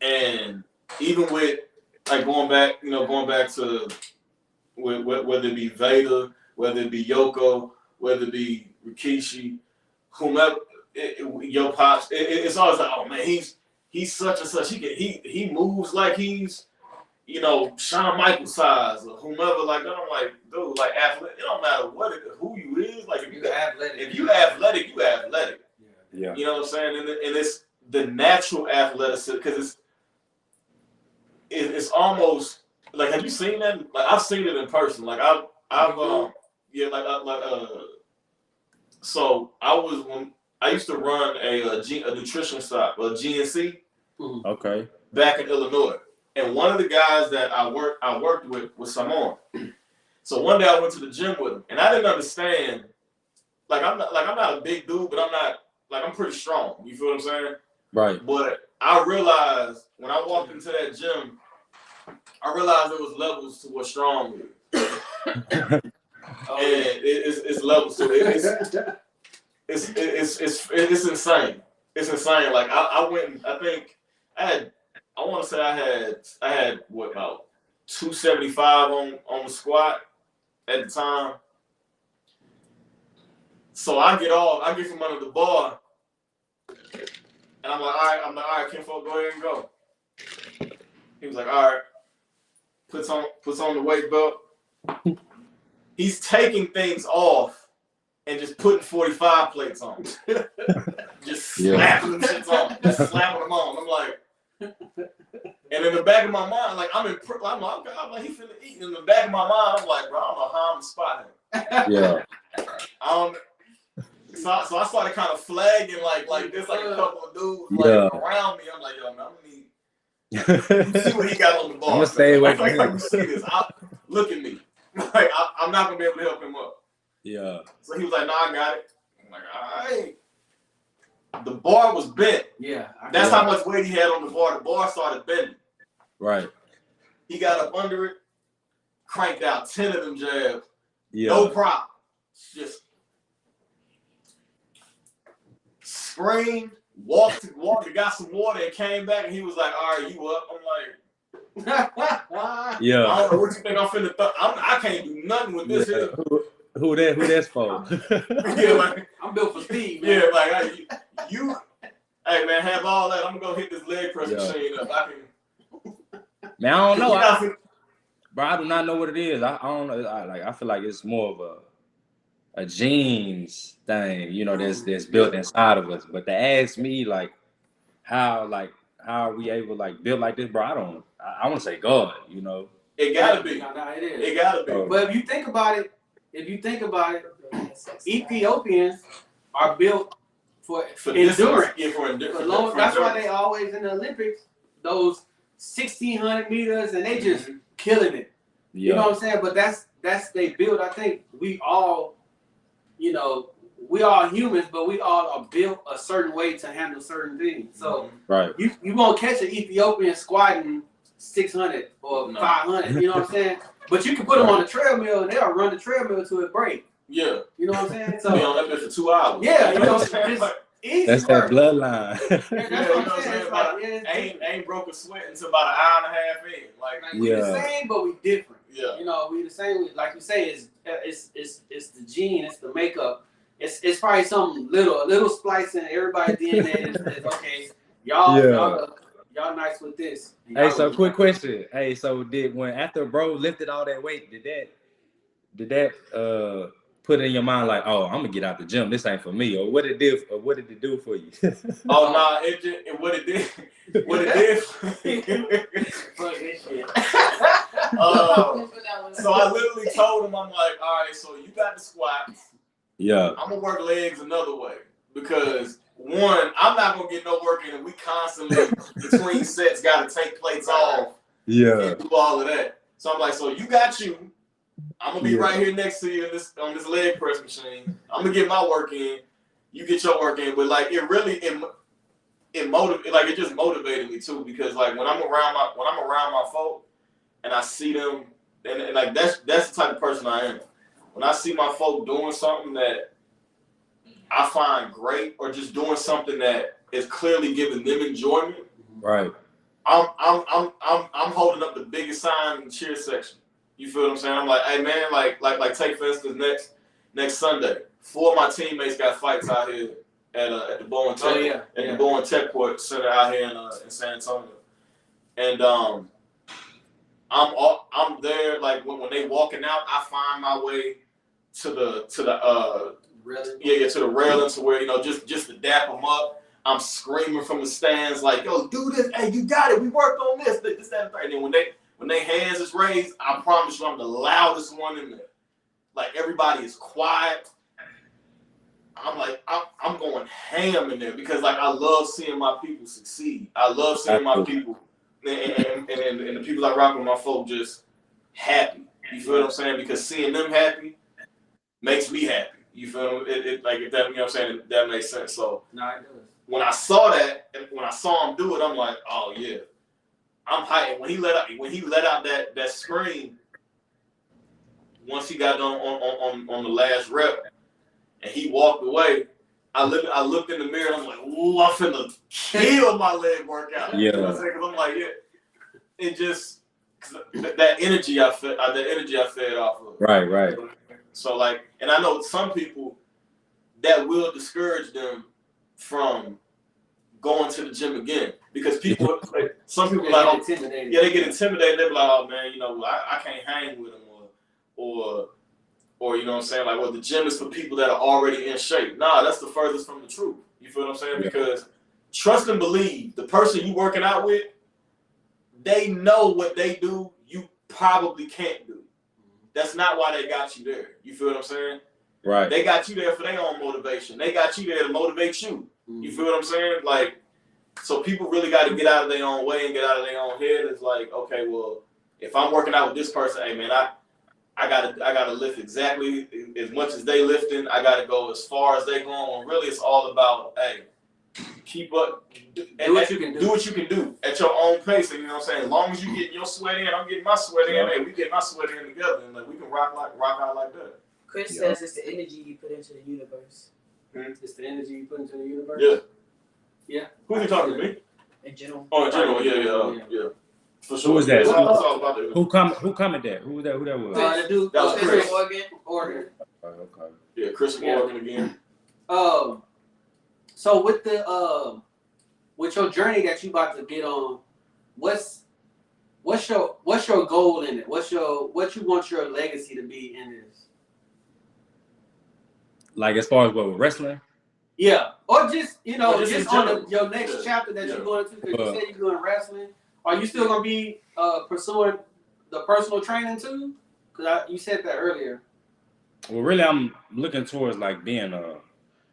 and even with like going back to whether it be Vader, whether it be Yoko, whether it be Rikishi, whomever, your pops, it's always like, oh man, he's such and such. He moves like he's, you know, Shawn Michaels size or whomever. Like I'm like, dude, like athletic. It don't matter who you is. Like if you athletic, you athletic. Yeah. You know what I'm saying? And it's the natural athleticism because it's almost like, have you seen that? Like I've seen it in person. Like so I was I used to run a nutrition stop, a GNC. Okay. Back in Illinois, and one of the guys that I worked with was Samoan. So one day I went to the gym with him, and I didn't understand. I'm not a big dude, but I'm pretty strong. You feel what I'm saying? Right. But I realized when I walked into that gym, I realized there was levels to what strong is. And it's levels to it. It's insane. It's insane. Like I went and I think I want to say I had what, about 275 on the squat at the time. So I get from under the bar, and I'm like, all right, Kinfolk, go ahead and go. He was like, all right, puts on the weight belt. He's taking things off and just putting 45 plates on. Just slapping them shits on. Just slapping them on. I'm like, and in the back of my mind, like I'm like, he finna eat. In the back of my mind, I'm like, bro, I don't know how I'm spotting him. Yeah. So I started kind of flagging like this, like a couple of dudes around me. I'm like, yo, man, I'm gonna need. You see what he got on the bar. I'm gonna stay away from him. him. You see this? Look at me. Like I'm not gonna be able to help him up. Yeah. So he was like, "No, I got it." I'm like, "All right." The bar was bent. Yeah. That's how much weight he had on the bar. The bar started bending. Right. He got up under it, cranked out 10 of them jabs. Yeah. No problem. Just screamed, walked, got some water, and came back, and he was like, "All right, you up?" I'm like, yeah. I don't know what you think I'm finna. I can't do nothing with this here. Who that's for? Yeah, like, I'm built for speed, man. Yeah, like you. Hey man, have all that. I'm gonna go hit this leg press machine up. Man, I don't know. Bro, I do not know what it is. I don't know. I feel like it's more of a genes thing, you know, that's built inside of us. But to ask me like how are we able build like this, bro? I want to say God, you know. It gotta be. No, it is. It gotta be. But if you think about it, Ethiopians are built for endurance. Yeah, for endurance. That's why they always in the Olympics, those 1,600 meters, and they just killing it. Yeah. You know what I'm saying? But that's they build. I think we all, you know, we all humans, but we all are built a certain way to handle certain things. So you won't catch an Ethiopian squatting 600 or 500. You know what I'm saying? But you can put them on the treadmill, and they'll run the treadmill to it break. Yeah. You know what I'm saying? So be on that bitch for 2 hours. Yeah, you know what I'm saying? Easy that's work. that bloodline. That's what I'm saying. It's ain't broke a sweat until about an hour and a half in. Like we the same, but we different. Yeah. You know, we the same. Like you say, it's the gene, it's the makeup. It's probably some a little splice in everybody's DNA. Is okay. Y'all nice with this. Hey, so quick question. Hey, so when after bro lifted all that weight, did that put in your mind like, oh, I'm gonna get out the gym, this ain't for me, or what it did do for you? Oh no, what it did fuck this shit. So I literally told him, I'm like, all right, so you got the squats. Yeah. I'm gonna work legs another way because one, I'm not gonna get no work in, and we constantly between sets gotta take plates off. Yeah. And do all of that. So I'm like, so you got you. I'm gonna be right here next to you on this leg press machine. I'm gonna get my work in. You get your work in. But like it just motivated me too, because like when I'm around my folk and I see them and like that's the type of person I am. When I see my folk doing something that I find great, or just doing something that is clearly giving them enjoyment, right? I'm holding up the biggest sign in the cheer section. You feel what I'm saying? I'm like, hey man, like take for instance next Sunday, 4 of my teammates got fights out here at the Bowen Tech the Bowen Tech Court Center out here in San Antonio, and I'm there like when they walking out, I find my way to the railing. To the railing, to where, you know, just to dap them up. I'm screaming from the stands like, yo, do this, hey, you got it, we worked on this, that, and that. And then when they hands is raised, I promise you I'm the loudest one in there. Like everybody is quiet. I'm like, I'm going ham in there because like I love seeing my people succeed. I love seeing my people and the people I rock with, my folk, just happy. You feel what I'm saying? Because seeing them happy makes me happy. You feel it like if that, you know what I'm saying, that makes sense. So no, it does. when I saw that, and when I saw him do it, I'm like, oh yeah, I'm hyped. When he let out that scream, once he got done on the last rep, and he walked away, I looked in the mirror and I'm like, ooh, I'm finna kill my leg workout. Yeah. You know what I'm saying? Because I'm like, yeah, it just that energy I fed off of. Right. So like, and I know some people that will discourage them from going to the gym again because people, like, some people They like, get oh, intimidated. yeah, they get intimidated. They're like, oh man, you know, I can't hang with them, or you know what I'm saying, like, well, the gym is for people that are already in shape. Nah, that's the furthest from the truth. You feel what I'm saying? Yeah. Because trust and believe, the person you working out with, they know what they do, you probably can't do. That's not why they got you there. You feel what I'm saying? Right. They got you there for their own motivation. They got you there to motivate you. You feel what I'm saying? Like, so people really got to get out of their own way and get out of their own head. It's like, okay, well, if I'm working out with this person, hey man, I gotta lift exactly as much as they lifting. I gotta go as far as they going. When really, it's all about, hey, keep up, do what you can do. Do what you can do at your own pace. And you know what I'm saying? As long as you get your sweat in, I'm getting my sweat in. Hey, we get my sweat in together, and like we can rock out like that. Chris says it's the energy you put into the universe. It's the energy you put into the universe. Yeah. Yeah. Who's he talking to me? In general. Oh, in general, yeah. For sure. Who was that? That's all about that. Who commented that? Who that was? The dude, That was Chris. Oregon. Okay. Yeah, Chris Morgan again. So with the with your journey that you about to get on, what's your goal in it? What you want your legacy to be in this? Like as far as what, wrestling? Yeah, or just just on your next chapter that you're going to. Because you said you're doing wrestling. Are you still gonna be pursuing the personal training too? Because you said that earlier. Well, really, I'm looking towards like being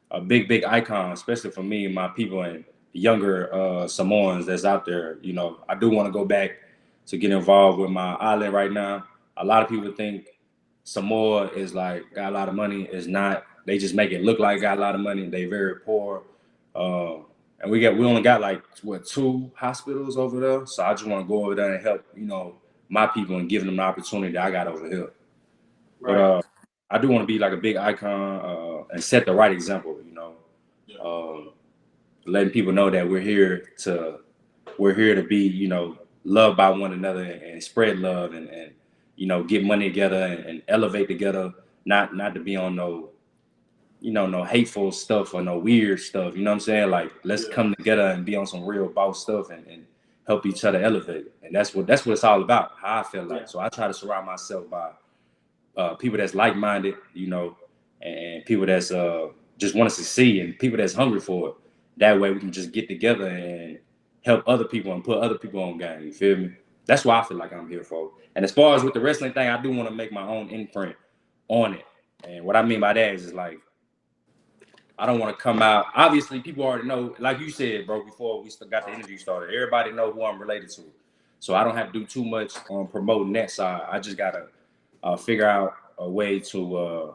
a big icon, especially for me and my people and younger Samoans that's out there. You know, I do want to go back to get involved with my island right now. A lot of people think Samoa is like got a lot of money. It's not. They just make it look like got a lot of money. They very poor. And we only got like 2 hospitals over there. So I just want to go over there and help, my people and give them the opportunity that I got over here. Right. But I do want to be like a big icon and set the right example, letting people know that we're here to be, loved by one another and spread love and get money together and elevate together, not to be on no hateful stuff or no weird stuff. You know what I'm saying? Like, let's come together and be on some real boss stuff and help each other elevate. And that's what it's all about, how I feel like. Yeah. So I try to surround myself by people that's like-minded, and people that's just want to succeed and people that's hungry for it. That way we can just get together and help other people and put other people on game. You feel me? That's what I feel like I'm here for. And as far as with the wrestling thing, I do want to make my own imprint on it. And what I mean by that is like, I don't want to come out. Obviously, people already know, like you said, bro, before we got the interview started, everybody know who I'm related to. So I don't have to do too much on promoting that side. I just got to figure out a way to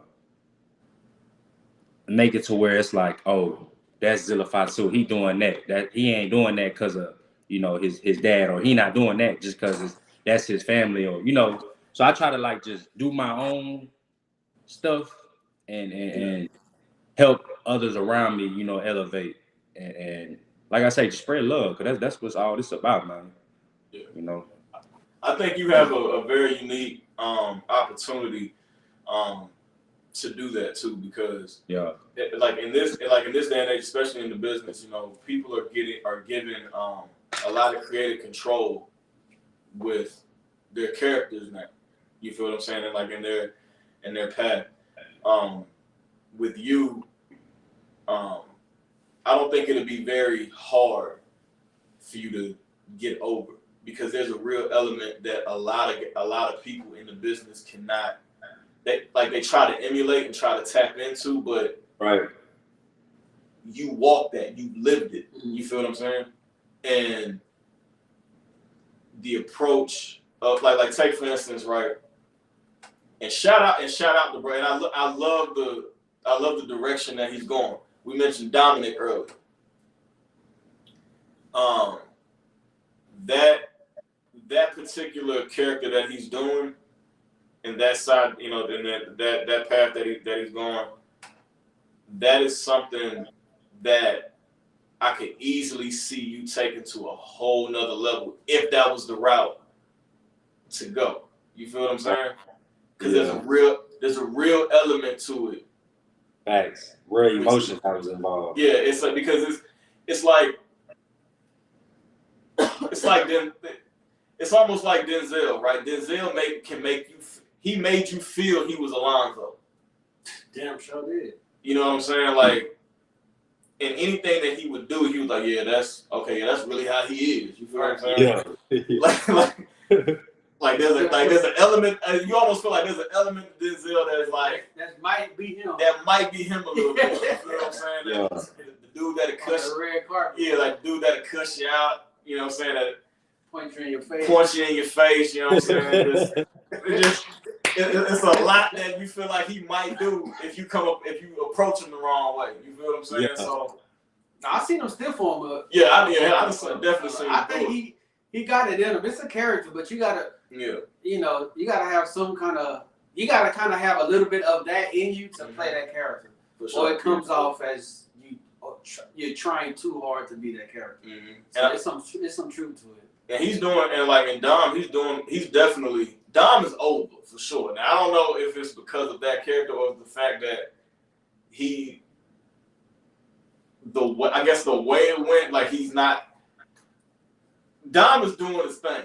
make it to where it's like, oh, that's Zilla Fatu. He doing that. That he ain't doing that because of, his dad, or he not doing that just because that's his family, or, So I try to like just do my own stuff and help others around me, elevate and like I say, just spread love, because that's what all this about, man. Yeah. I think you have a very unique opportunity to do that too, because like in this day and age, especially in the business, people are given a lot of creative control with their characters now. You feel what I'm saying? And like in their path. With you, I don't think it'll be very hard for you to get over, because there's a real element that a lot of people in the business cannot. They try to emulate and try to tap into, but you walked that, you lived it. You feel what I'm saying? And the approach of like take for instance, right? And shout out to bro. And I love the direction that he's going. We mentioned Dominic earlier. That particular character that he's doing, and that side, you know, and that path that he's going, that is something that I could easily see you taking to a whole nother level if that was the route to go. You feel what I'm saying? Because there's a real element to it. Facts. Real emotion that was involved. Yeah, it's like because it's like it's almost like Denzel, right? Denzel he made you feel he was Alonzo. Damn sure did. You know what I'm saying? Like, in anything that he would do, he was like, yeah, that's really how he is. You feel what I'm saying? Yeah. like there's an element. You almost feel like there's an element of Denzel that is like that might be him. That might be him a little bit. You feel what I'm saying? Yeah. The dude that'll cuss. The red carpet. Yeah, like the dude that'll cuss you out. You know what I'm saying? That point you in your face. Point you in your face. You know what I'm saying? It's a lot that you feel like he might do if you approach him the wrong way. You feel what I'm saying? Yeah. So I seen him stiff form up. Yeah, I definitely seen him. I think he got it in him. It's a character, but you gotta you know, you gotta have some kind of have a little bit of that in you to play that character. For sure. Or it comes off as you're trying too hard to be that character. Mm-hmm. So it's some truth to it. And he's doing, and Dom, he's definitely, Dom is over for sure. Now, I don't know if it's because of that character or the fact that I guess the way it went, like he's not, Dom is doing his thing.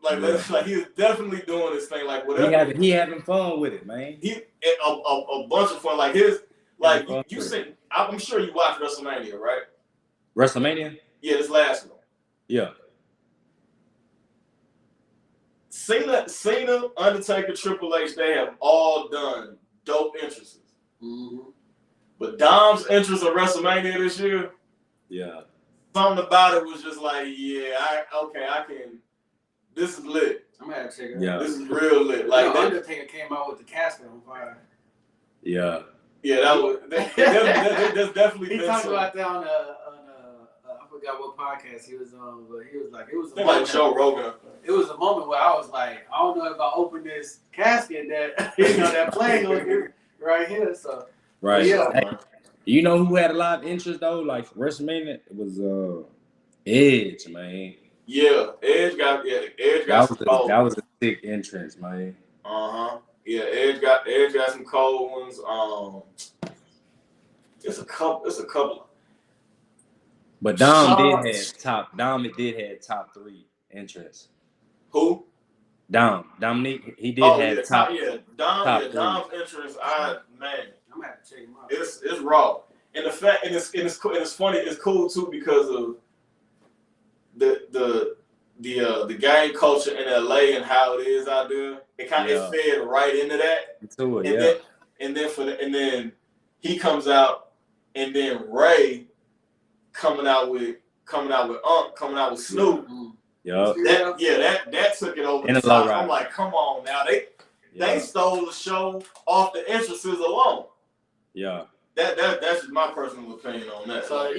Like he's definitely doing his thing. Like whatever. He having fun with it, man. A bunch of fun. Like you said, I'm sure you watched WrestleMania, right? WrestleMania? Yeah, this last one. Yeah. Cena, Undertaker, Triple H, they have all done dope entrances. Mm-hmm. But Dom's entrance at WrestleMania this year, yeah, something about it was just like, I can. This is lit. I'm gonna have to check it out. Yeah, this is real lit. Like Undertaker came out with the casket on fire. Yeah. Yeah, that was. There's definitely. He talked about that on I forgot what podcast he was on, but he was like, it was like Joe Rogan. It was a moment where I was like, I don't know if I open this casket that that plane on here right here. So right. Yeah. Hey, you know who had a lot of interest though? Like for WrestleMania, it was Edge, man. Yeah, Edge got that was a sick entrance, man. Yeah, Edge got some cold ones. It's a couple. But Dom did have top 3 entrants. Who? Dominique, he did have top. Dom's entrance. I'm gonna have to check him out. It's raw, and the fact, and it's funny. It's cool too because of the gang culture in LA and how it is out there. It kind of fed right into that. Into it, and then he comes out, and then Ray coming out with Snoop. Yeah. That took it over the top. I'm like, come on now. They stole the show off the entrances alone. Yeah. That's just my personal opinion on that. So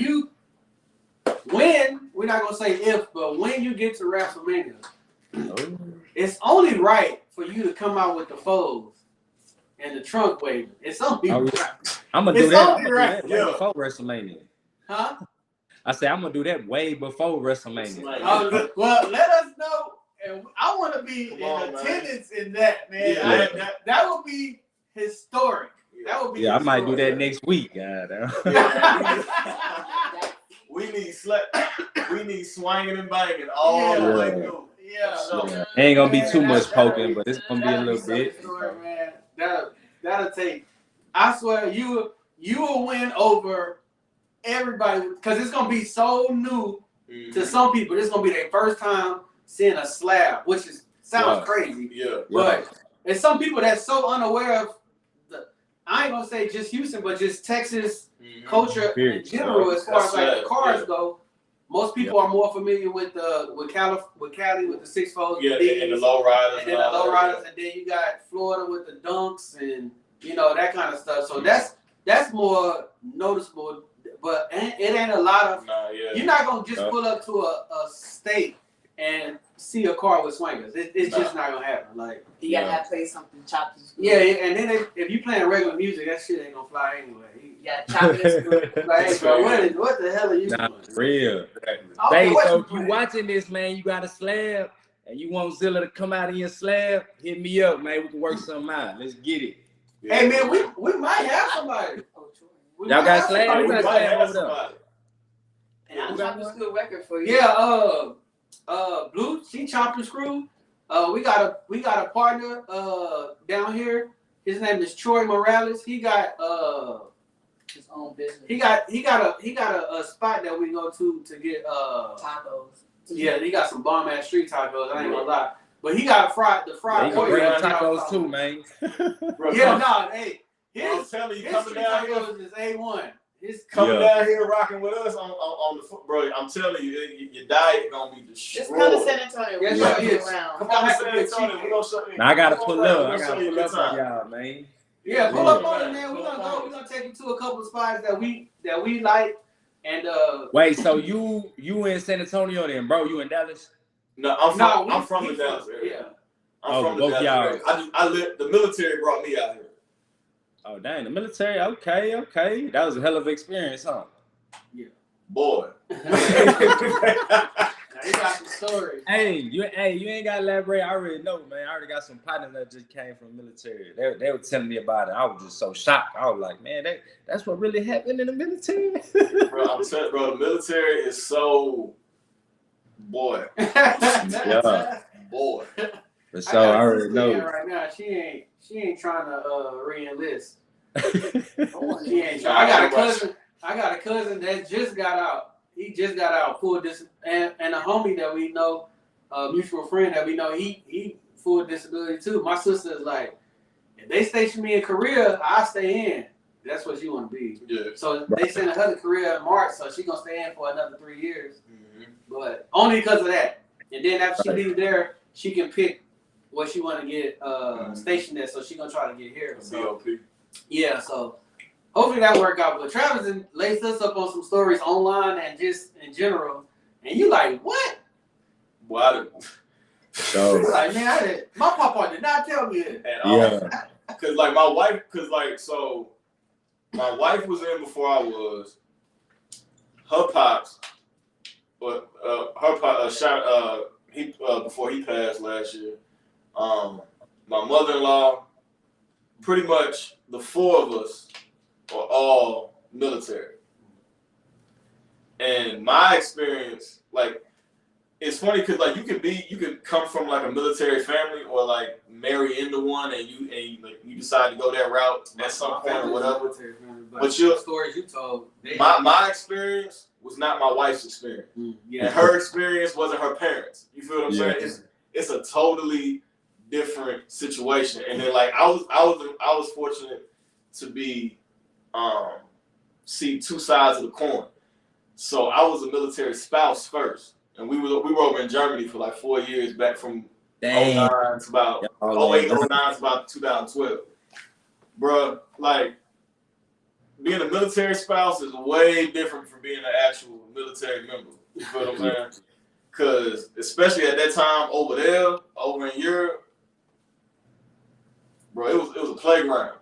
we're not gonna say if, but when you get to WrestleMania, it's only right for you to come out with the foes and the trunk waving. It's only right. I'm gonna do that. Before WrestleMania. Huh? I said I'm gonna do that way before WrestleMania. Well, let us know, and I want to be in attendance in that, man. Yeah. That would be historic. That would be. Yeah, historic. I might do that next week. God. We need swinging and banging all the way through. Yeah. Ain't gonna be too much poking, but it's gonna be a little bit. Story, man. That'll take. I swear, you will win over everybody because it's gonna be so new to some people. This is gonna be their first time seeing a slab, sounds crazy. Yeah. But it's some people that's so unaware of I ain't gonna say just Houston, but just Texas culture in general, as far as That's like the cars go. Most people are more familiar with Cali with the 6.4s, and the low riders, and then the low riders, and then you got Florida with the dunks and that kind of stuff. So that's more noticeable, but it ain't a lot of. You're not gonna just pull up to a state and see a car with swingers. It's just not gonna happen. Like you gotta have play something chopped and screwed. Yeah, and then if you playing regular music, that shit ain't gonna fly anyway. Yeah, chopped and screwed. Like, hey, bro, what the hell are you doing? Real. Okay, So if you watching this, man, you got a slab, and you want Zilla to come out in your slab, hit me up, man. We can work something out. Let's get it. Hey, man, we might have somebody. Y'all got slab? We got might slab have over there. somebody. And I'm chopping screw record for you. Yeah, Blue, she chopped and screw. We got a partner down here. His name is Troy Morales. He got his own business. He got a spot that we go to get tacos. Yeah, he got some bomb ass street tacos. I ain't gonna lie, but he got the fried. He can bring tacos too, man. Yeah, no, hey, I'm telling you, his coming street down tacos here, is A1. Coming down here rocking with us on the foot, bro. I'm telling you, your diet gonna be destroyed. Just come to San Antonio. Yes, around. Come on to San Antonio. We gonna show you. Now I gotta pull up. I gotta pull up on y'all, man. Yeah, pull up on it, man. We're gonna take you to a couple of spots that we like. And wait, so you in San Antonio then, bro? You in Dallas? No, I'm from the Dallas area. Yeah. I'm from the Dallas area. I live. The military brought me out here. Oh dang, the military. Okay. That was a hell of an experience, huh? Yeah. Boy. He got some stories. Hey, you ain't got to elaborate. I already know, man. I already got some partners that just came from the military. They were telling me about it. I was just so shocked. I was like, man, that's what really happened in the military. Bro, I'm telling you, bro, the military is so boy. Yeah. Boy. But so I already know. Right now, she ain't trying to re-enlist. She ain't trying. I got a cousin that just got out. He just got out full and a homie that we know, a mutual friend that we know, he full disability too. My sister is like, if they station me in Korea, I stay in. That's what she want to be. Yeah. So they sent her to Korea in March, so she gonna stay in for another 3 years. Mm-hmm. But only because of that. And then after she leaves there, she can pick what she want to get stationed at. So she gonna try to get here. So, BOP. Yeah. So. Hopefully that work out. But Travis laced us up on some stories online and just in general. And you like, what? Why? So like, man, my papa did not tell me that. At all. Yeah. Cause like my wife was in before I was. Her pops, but before he passed last year. My mother-in-law, pretty much the four of us are all military. And my experience, like, it's funny because like you could come from like a military family or like marry into one and you decide to go that route at some point or whatever. But your stories you told, my experience was not my wife's experience. Yeah. And her experience wasn't her parents. You feel what I'm saying? It's a totally different situation. And then like I was fortunate to be see two sides of the coin. So I was a military spouse first, and we were over in Germany for like 4 years, back from 09 to about 08, 09 to about 2012. Bruh, like being a military spouse is way different from being an actual military member. You feel what I'm saying? Because especially at that time over in Europe, bro, it was a playground.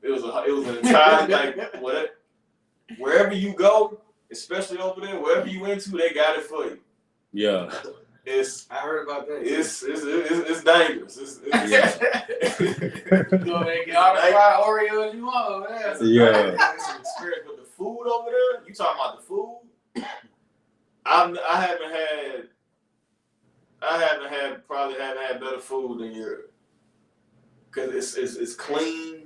It was an entire like wherever you go, especially over there, wherever you into, they got it for you. Yeah. I heard about that. It's dangerous. You go there and get all the fried Oreos you want over there. It's an experience with the food over there. You talking about the food? I haven't had better food than Europe. Cause it's clean.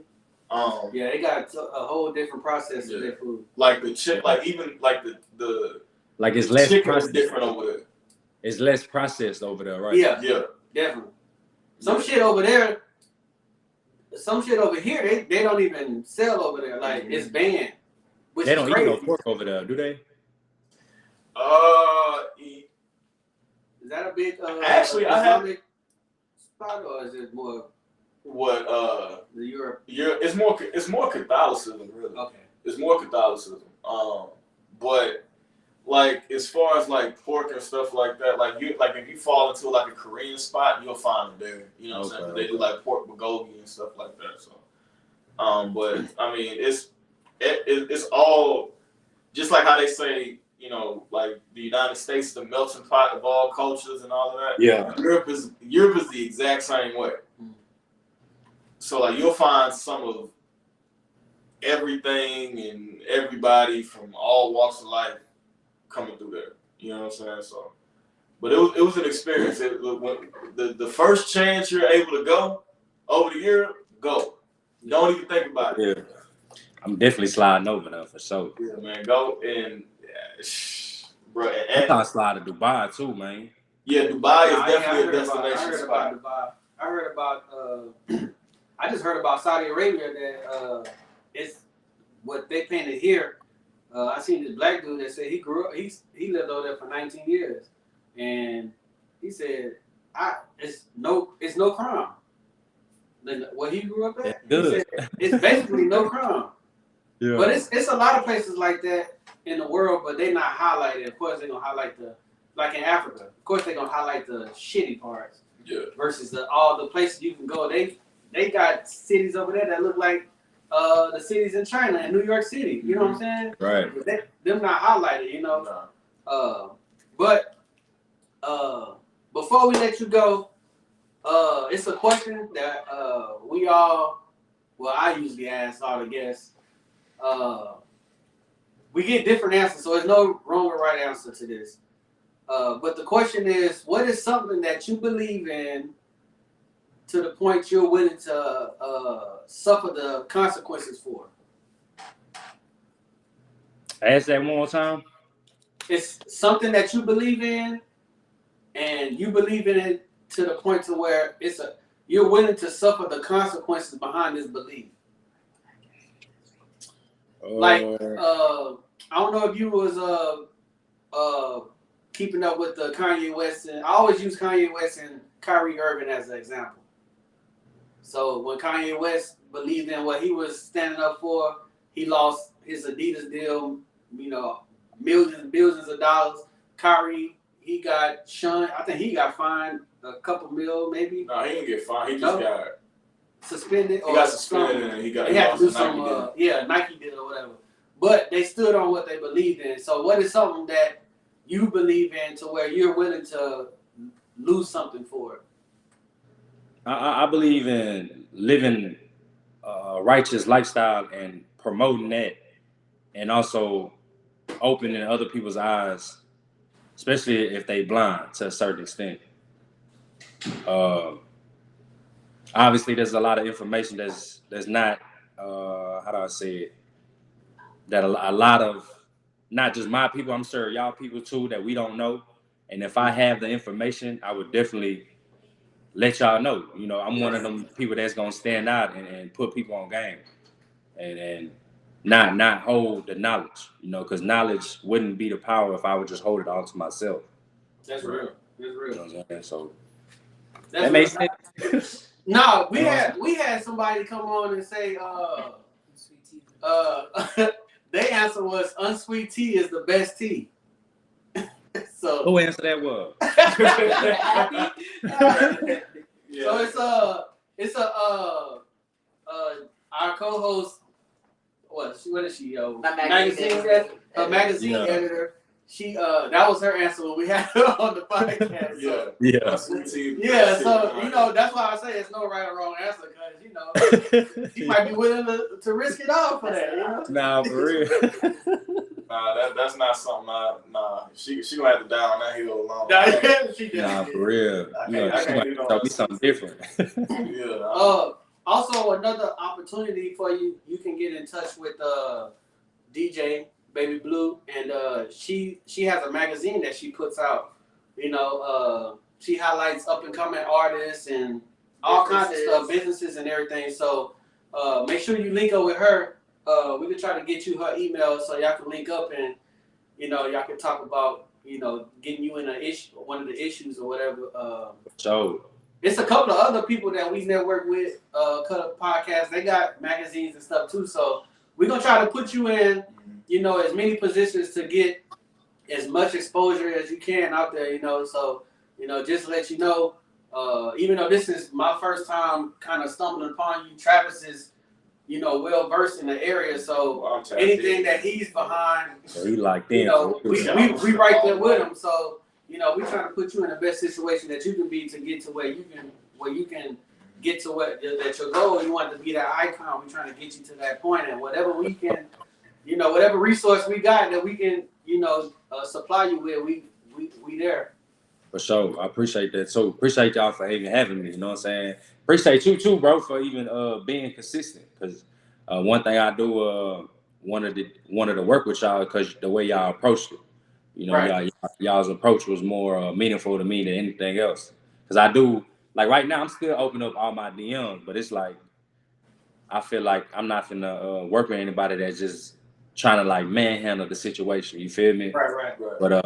Yeah, they got a whole different process with their food. Like the chick, like even like the like it's less chicken is different over there. It's less processed over there, right? Yeah, definitely. Some shit over there, some shit over here, they don't even sell over there. Like it's banned. Which They is don't crazy. eat no pork over there, do they? Is that a big actually Islamic spot, or is it more what the Europe? It's more Catholicism, really. Okay. It's more Catholicism. But like as far as like pork and stuff like that, like if you fall into like a Korean spot, you'll find them there. You know what I'm saying? They do like pork bulgogi and stuff like that. So, but I mean, it's all just like how they say, you know, like the United States is the melting pot of all cultures and all of that. Yeah. Europe is the exact same way. So like you'll find some of everything and everybody from all walks of life coming through there. You know what I'm saying? So, but it was an experience. When the first chance you're able to go over to Europe, go. Don't even think about it. Yeah. I'm definitely sliding over there for sure. Yeah, man, go and bro. I'm trying to slide to Dubai too, man. Yeah, Dubai is definitely a destination spot. I heard about I just heard about Saudi Arabia that it's what they painted here. I seen this black dude that said he grew up. He lived over there for 19 years, and he said, it's no crime." What he grew up at, he said, it's basically no crime. Yeah. But it's a lot of places like that in the world, but they're not highlighted. Of course, they're gonna highlight like in Africa. Of course, they're gonna highlight the shitty parts. Yeah. Versus all the places you can go. They got cities over there that look like the cities in China and New York City. You know what I'm saying? Right. But them not highlighted. You know. No. But before we let you go, it's a question that I usually ask all the guests. We get different answers, so there's no wrong or right answer to this. But the question is, what is something that you believe in to the point you're willing to suffer the consequences for? Ask that one more time. It's something that you believe in, and you believe in it to the point to where you're willing to suffer the consequences behind this belief. Like, I don't know if you was keeping up with the Kanye West, and I always use Kanye West and Kyrie Irving as an example. So when Kanye West believed in what he was standing up for, he lost his Adidas deal, you know, millions and billions of dollars. Kyrie, he got shunned. I think he got fined a couple mil, maybe. No, he didn't get fined. He just got suspended. He got suspended and he had to do some. Nike did or whatever. But they stood on what they believed in. So what is something that you believe in to where you're willing to lose something for it? I believe in living a righteous lifestyle and promoting that, and also opening other people's eyes, especially if they blind to a certain extent. Obviously, there's a lot of information that's not, how do I say it, that a lot of, not just my people, I'm sure y'all people too, that we don't know. And if I have the information, I would definitely let y'all know. You know, I'm one of them people that's going to stand out and put people on game. And not hold the knowledge, you know, because knowledge wouldn't be the power if I would just hold it all to myself. That's real. That's real. You know what I'm saying? So that makes sense. No, we had somebody come on and say their answer was unsweet tea is the best tea. So who answered that was? So it's our co-host. What is she? Magazine editor. She that was her answer when we had her on the podcast. So. Yeah. So you know that's why I say it's no right or wrong answer, because you know she might be willing to risk it all for that. You know? Nah, for real. Nah, that's not something. Nah, she gonna have to die on that hill alone. Nah, for real. She might tell me something different. Yeah. Also, another opportunity for you can get in touch with DJ Baby Blue, and she has a magazine that she puts out. You know, she highlights up and coming artists and all kinds of stuff, businesses and everything. So make sure you link up with her. We can try to get you her email so y'all can link up and y'all can talk about getting you in one of the issues or whatever. So it's a couple of other people that we network with, cut up podcasts. They got magazines and stuff too. So we're gonna try to put you in, as many positions to get as much exposure as you can out there. So just to let you know, even though this is my first time kind of stumbling upon you, Travis is, well versed in the area. So anything that he's behind, so he like we right there with him. So we trying to put you in the best situation that you can be to get to where you can get to what that your goal. You want to be that icon. We're trying to get you to that point, and whatever we can, whatever resource we got that we can, supply you with, we there. For sure. I appreciate that. So appreciate y'all for even having me. You know what I'm saying? Appreciate you too, bro, for even being consistent. Because one thing I do wanted to work with y'all because the way y'all approached it. Right. Y'all's approach was more meaningful to me than anything else. Because I do, like right now, I'm still opening up all my DMs, but it's like, I feel like I'm not finna work with anybody that's just trying to like manhandle the situation. You feel me? Right. But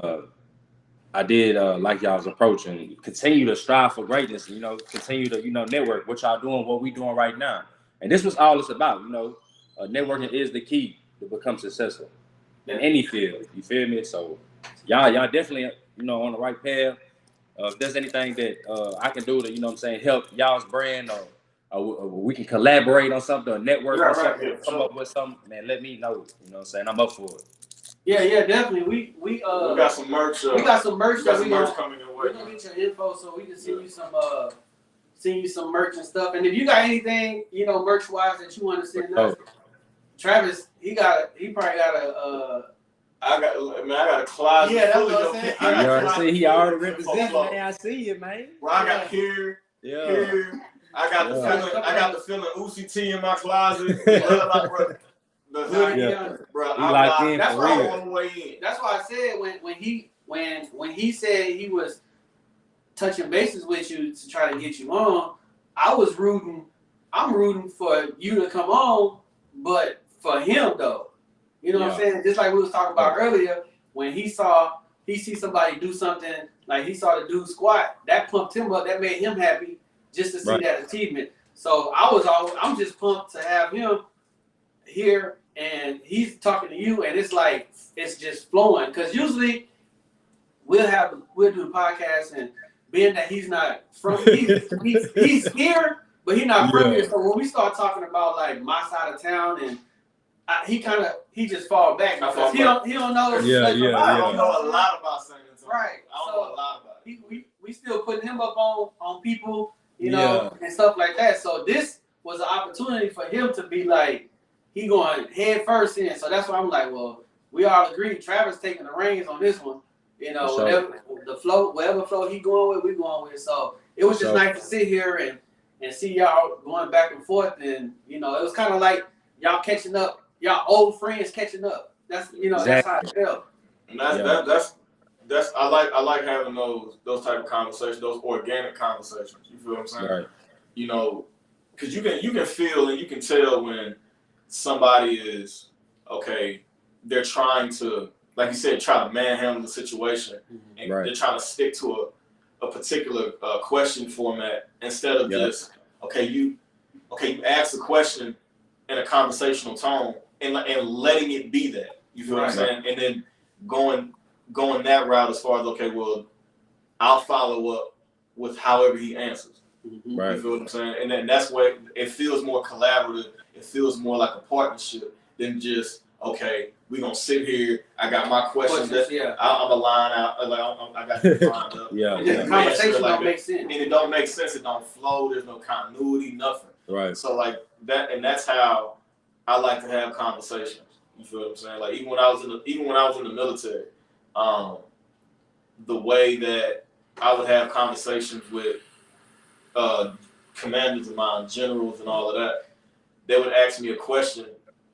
I did like y'all's approach and continue to strive for greatness. Continue to network. What y'all doing? What we doing right now? And this was all it's about. Networking is the key to become successful in any field. You feel me? So y'all definitely on the right path. If there's anything that I can do to help y'all's brand or we can collaborate on something or network on something, come up with something, man, let me know. I'm up for it. Yeah, definitely. We got some merch. We got some merch coming in. We're gonna get your info so we can send you some merch and stuff. And if you got anything, merch wise that you want to send us, Travis, he probably got a. I got a closet. Yeah, that's what I'm saying. You already see he already represents, man. I see you, man. Bro, I got here. I got the feeling. I got the feeling UCT in my closet. The hoodie, bro. That's why I want to weigh in. That's why I said when he said he was touching bases with you to try to get you on, I'm rooting for you to come on, but for him though. What I'm saying? Just like we was talking about earlier, when he see somebody do something, like he saw the dude squat, that pumped him up, that made him happy just to see that achievement. So I'm just pumped to have him here and he's talking to you and it's just flowing. Cause usually we'll do the podcast and being that he's not from he's here, but he's not from here. So when we start talking about like my side of town and he just fall back because he don't know. I don't know a lot about San Antonio. Right. I don't know a lot about it. We still putting him up on people, and stuff like that. So this was an opportunity for him to be like, he going head first in. So that's why I'm like, well, we all agree. Travis taking the reins on this one. Whatever flow he going with, we going with. So it was just nice to sit here and see y'all going back and forth. And it was kind of like y'all catching up. Y'all old friends catching up. That's that's how it felt. And that's I like having those type of conversations, those organic conversations. You feel what I'm saying? Right. Because you can feel and you can tell when somebody is they're trying to, like you said, try to manhandle the situation, and they're trying to stick to a particular question format instead of just you ask the question in a conversational tone. And letting it be that, you feel what I'm saying, and then going that route as far as I'll follow up with however he answers. Right. You feel what I'm saying, and then that's where it feels more collaborative. It feels more like a partnership than just we're gonna sit here. I got my questions. I'm a line out. I got you lined up. And the conversation don't make sense. And it don't make sense. It don't flow. There's no continuity. Nothing. Right. So like that, and that's how I like to have conversations. You feel what I'm saying? Like even when I was in the military, the way that I would have conversations with commanders of mine, generals, and all of that, they would ask me a question,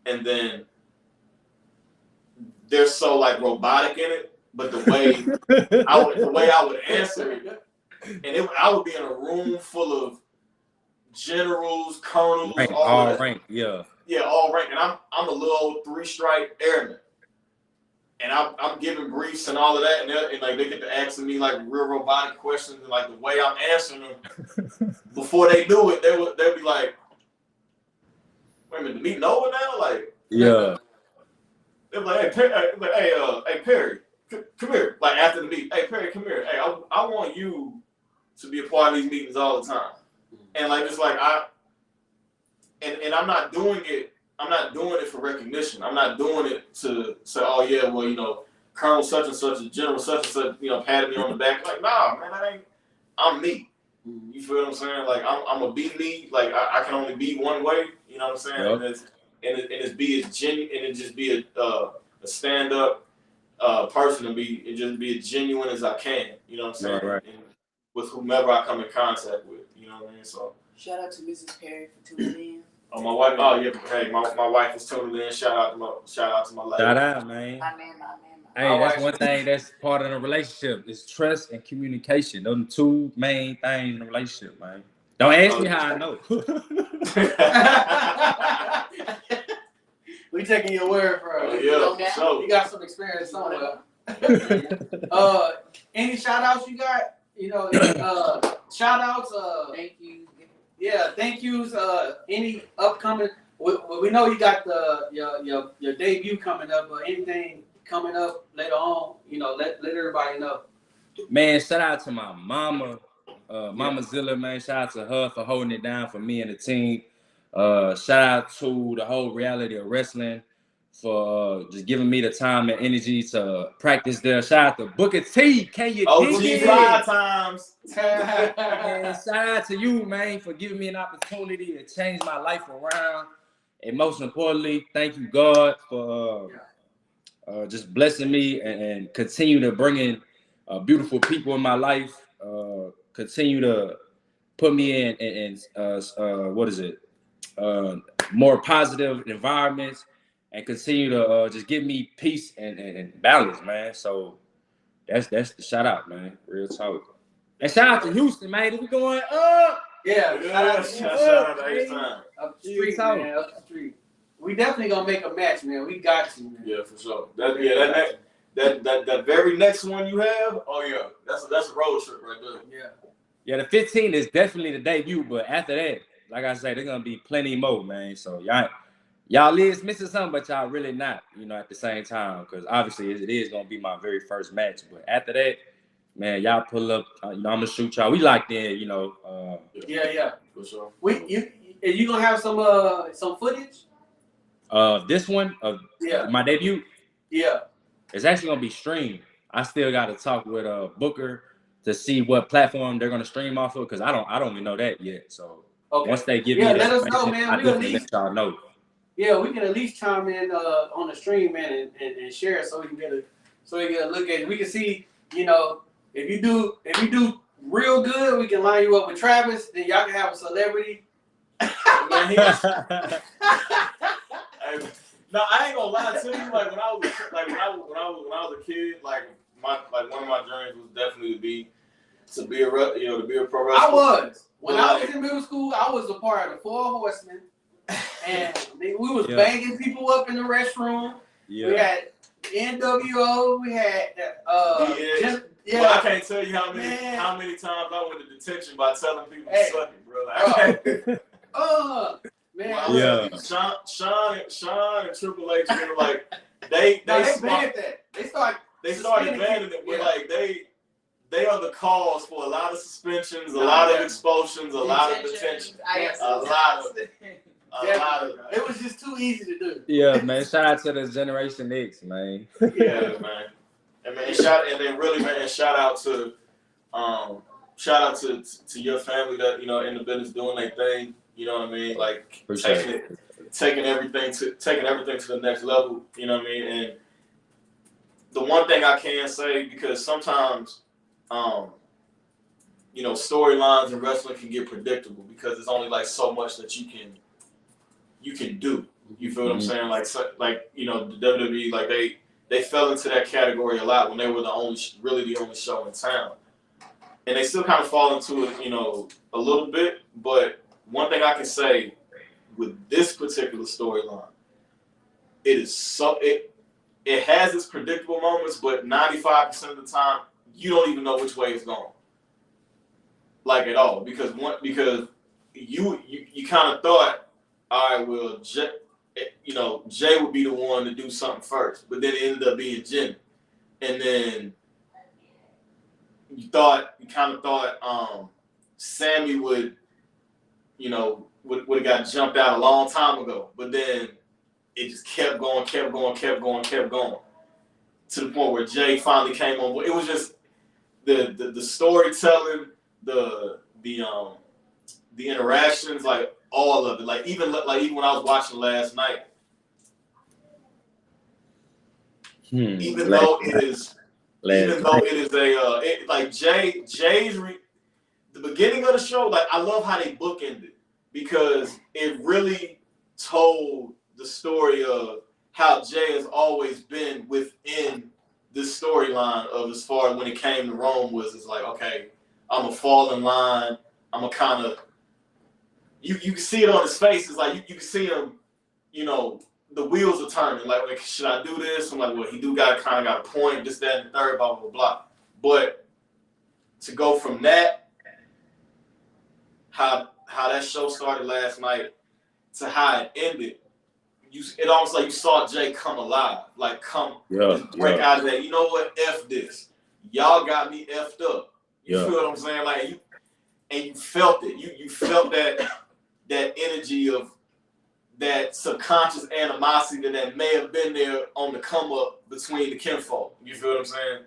and then they're so like robotic in it. But the way I would answer it, and I would be in a room full of generals, colonels, Rank, all all of that. rank, yeah. Yeah, all rank. And I'm a little old 3-stripe airman. And I'm giving briefs and all of that, and like they get to asking me like real robotic questions, and like the way I'm answering them, before they knew it, they'd be like, "Wait a minute, the meeting over now?" Like, Yeah. they're like, "Hey, Perry, come here." Like after the meeting, "Hey, Perry, come here. Hey, I want you to be a part of these meetings all the time." And like it's like and I'm not doing it. I'm not doing it for recognition. I'm not doing it to say, "Oh yeah, well, you know, Colonel such and such, General such and such, you know, patted me on the back." Like, nah, man, that ain't. I'm me. You feel what I'm saying? Like, I'm a be me. Like, I can only be one way. You know what I'm saying? Yep. And it's be as genuine, and it just be a stand up person and just be as genuine as I can. You know what I'm saying? Right. And with whomever I come in contact with. You know what I mean? So. Shout out to Mrs. Perry for tuning in. Oh, my wife. Oh, yeah. Hey, my wife is tuning in. Shout out to my lady. Shout out, man. My man. Hey, that's one thing that's part of the relationship is trust and communication. Those are the two main things in a relationship, man. Don't ask me how I know. We taking your word for it. Yeah, so. You got some experience somewhere. Any shout outs you got? You know, shout outs. Thank you. Yeah, thank yous. Any upcoming? We know you got your debut coming up, but anything coming up later on, you know, let everybody know. Man, shout out to my mama, Mama Zilla, man. Shout out to her for holding it down for me and the team. Shout out to the whole reality of wrestling for just giving me the time and energy to practice there. Shout out to Booker T. Can you dig it? 5 times. And shout out to you, man, for giving me an opportunity to change my life around. And most importantly, thank you, God, for just blessing me and continue to bring in beautiful people in my life. Continue to put me in more positive environments, and continue to just give me peace and balance, man. So that's the shout out, man. Real talk. And shout out to Houston, man. We going up. Yeah, Shout out to H-Time. Up the street, man. Up the street. We definitely gonna make a match, man. We got you, man. Yeah, for sure. That very next one you have. Oh yeah, that's a road trip right there. Yeah, the 15th is definitely the debut, but after that, like I said, there's gonna be plenty more, man. So y'all is missing something, but y'all really not, you know, at the same time, because obviously it is gonna be my very first match. But after that, man, y'all pull up. You know, I'm gonna shoot y'all. We locked in, you know. Yeah, for sure. You gonna have some footage? This one of my debut. Yeah, it's actually gonna be streamed. I still got to talk with Booker to see what platform they're gonna stream off of, because I don't even know that yet. So once they give me that, let us know, man. I definitely let y'all know. Yeah, we can at least chime in on the stream, man, and share it so we can get a look at it. We can see, you know, if you do real good, we can line you up with Travis. Then y'all can have a celebrity. No, I ain't gonna lie to you. Like when I was a kid, like one of my dreams was definitely to be a pro wrestler. I was when I was in middle school. I was a part of the Four Horsemen, and we was banging people up in the restroom. Yeah. We had NWO. We had Well, I can't tell you how many times I went to detention by telling people to suck it, bro. Man, Sean and Triple H were like they banned that. They started banning it, but like they are the cause for a lot of suspensions, a lot of expulsions, a lot of detention, a lot of it was just too easy to do. Yeah, man. Shout out to the Generation X, man. Yeah, man. And shout out to your family that, you know, in the business doing their thing. You know what I mean? Like taking everything to the next level. You know what I mean? And the one thing I can say, because sometimes, you know, storylines in wrestling can get predictable because there's only like so much that you can do. You feel what I'm saying? Like you know, the WWE, like they fell into that category a lot when they were the only show in town, and they still kind of fall into it, you know, a little bit. But one thing I can say with this particular storyline, it has its predictable moments, but 95% of the time you don't even know which way it's going, like at all, because you kind of thought, all right, well, Jay would be the one to do something first, but then it ended up being Jimmy, and then you kind of thought Sammy would have got jumped out a long time ago, but then it just kept going, to the point where Jay finally came on board. It was just the storytelling, the interactions, like all of it. Like even when I was watching last night, even though it is the beginning of the show, like I love how they bookended, because it really told the story of how Jay has always been within this storyline of, as far as when it came to Rome, it's like, okay, I'm gonna fall in line. I'm gonna kind of, you can see it on his face. It's like you can see him, the wheels are turning. Like, should I do this? I'm like, well, he got a point, this, that, and the third, blah, blah, blah. But to go from that, how that show started last night, to how it ended, it almost like you saw Jay come alive, like just break out of that. You know what? F this. Y'all got me effed up. You feel what I'm saying? Like you felt it. You felt that energy of that subconscious animosity that may have been there on the come up between the kinfolk. You feel what I'm saying?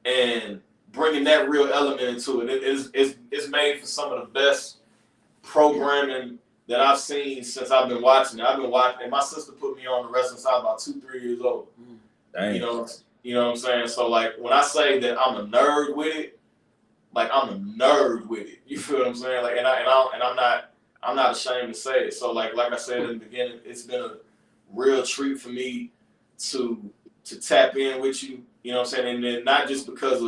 And bringing that real element into it. It's made for some of the best programming that I've seen since I've been watching it. And my sister put me on the wrestling side about 2-3 years old. Dang. You know what I'm saying? So like when I say that I'm a nerd with it, like I'm a nerd with it. You feel what I'm saying? Like I'm not ashamed to say it. So like I said in the beginning, it's been a real treat for me to tap in with you. You know what I'm saying? And then not because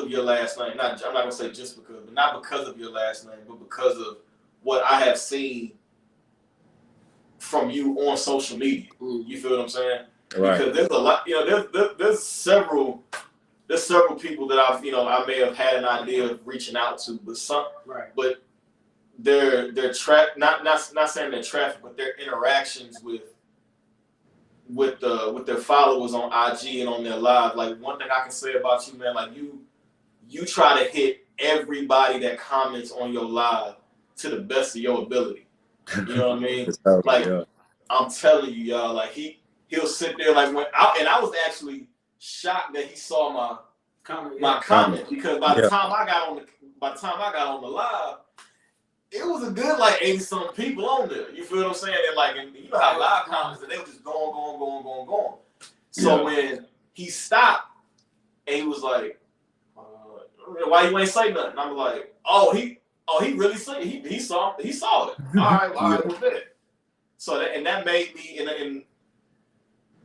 of your last name. I'm not gonna say just because, but not because of your last name, but because of what I have seen from you on social media. You feel what I'm saying? Right. Because there's a lot, there's several people that I may have had an idea of reaching out to, but their not saying their traffic, but their interactions with their followers on IG and on their live. Like one thing I can say about you, man, like you try to hit everybody that comments on your live to the best of your ability. You know what I mean? Like I'm telling you, y'all, like he'll sit there like I was actually shocked that he saw my comment, because by the time I got on the live, it was a good like 80-something people on there. You feel what I'm saying? And you know how live comments, and they were just going. So when he stopped and he was like, "Why you ain't say nothing?" I'm like, "Oh, he really said it. He saw it. All right, with that." So that made me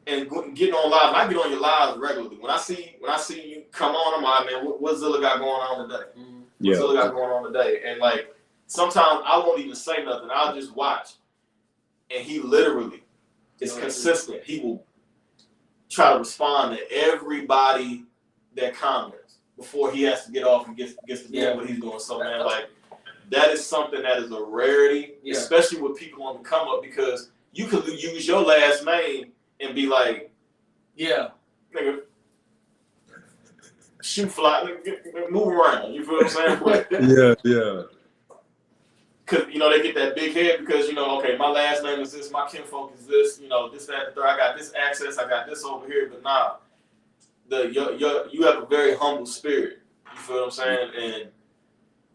and getting on live. I get on your lives regularly. When I see you come on, I'm like, man, what Zilla got going on today? What Zilla got going on today? And like sometimes I won't even say nothing. I'll just watch. And he literally is consistent. He will try to respond to everybody that comments before he has to get off and gets to do what he's doing. So man, like that is something that is a rarity, especially with people on the come up, because you could use your last name and be like, nigga, shoot fly, nigga, move around. You feel what I'm saying? But, because they get that big head because okay, my last name is this, my kinfolk is this, this, that, and the third. I got this access, I got this over here, but nah, you have a very humble spirit. You feel what I'm saying?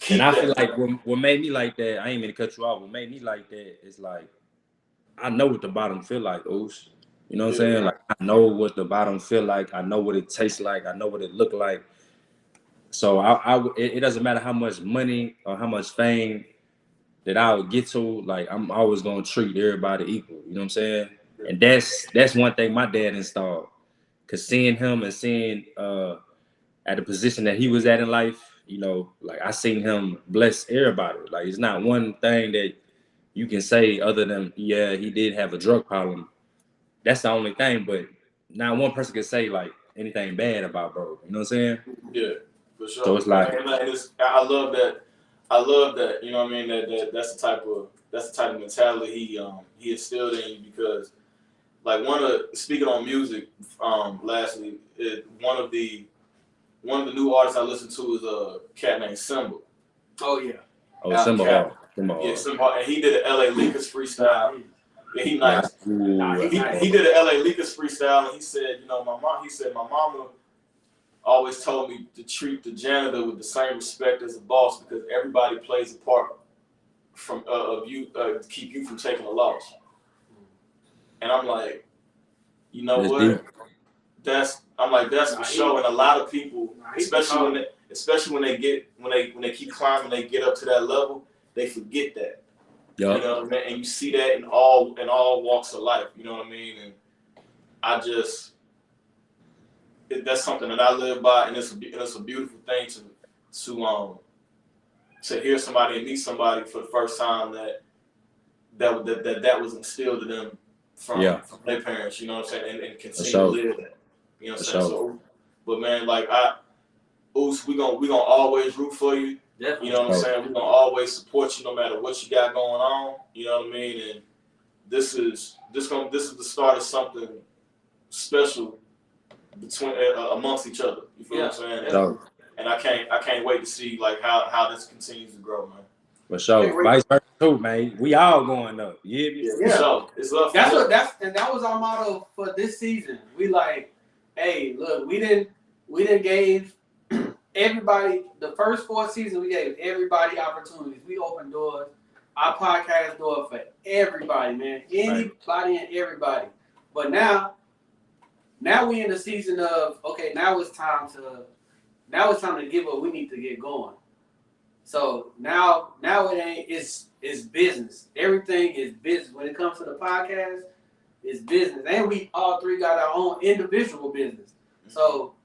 And I feel like what made me like that, I ain't mean to cut you off. What made me like that is like I know what the bottom feel like, Oos. You know what I'm saying? Like I know what the bottom feel like. I know what it tastes like. I know what it look like. So it doesn't matter how much money or how much fame that I would get to. Like I'm always gonna treat everybody equal. You know what I'm saying? And that's one thing my dad installed. Cause seeing him and seeing at the position that he was at in life, you know, like I seen him bless everybody. Like it's not one thing that you can say other than yeah, he did have a drug problem. That's the only thing, but not one person can say like anything bad about bro. You know what I'm saying? Yeah, for sure. So it's like I love that. I love that. You know what I mean? That's the type of mentality he instilled in you because like speaking on music. Lastly, one of the new artists I listen to is a cat named Simba. Oh yeah. Simba. Yeah, Simba, and he did an LA Lakers freestyle. Yeah, he nice. Yeah. He did an LA Lakers freestyle, and he said, you know, my mama always told me to treat the janitor with the same respect as a boss because everybody plays a part from of you to keep you from taking a loss. And I'm like, you know what? That's for sure. And a lot of people, especially when they keep climbing, they get up to that level, they forget that. Yep. You know what I mean? And you see that in all walks of life. You know what I mean? And that's something that I live by, and it's a beautiful thing to hear somebody and meet somebody for the first time that was instilled in them from their parents. You know what I'm saying? And continue to live that. You know what I'm saying? So, but man, like Oos, we gonna always root for you. Definitely. You know what I'm saying? We're gonna always support you no matter what you got going on. You know what I mean? And this is the start of something special between amongst each other. You feel what I'm saying? And I can't wait to see like how this continues to grow, man. For sure. Vice versa too, man. We all going up. Yeah. For sure. It's love. That was our motto for this season. We like, hey, look, we didn't gave everybody the first 4 seasons. We gave everybody opportunities. We opened doors. Our podcast door for everybody, man. Anybody and everybody. But now we in the season of okay. Now it's time to get what we need to get going. So now it's business. Everything is business. When it comes to the podcast, it's business. And we all three got our own individual business. So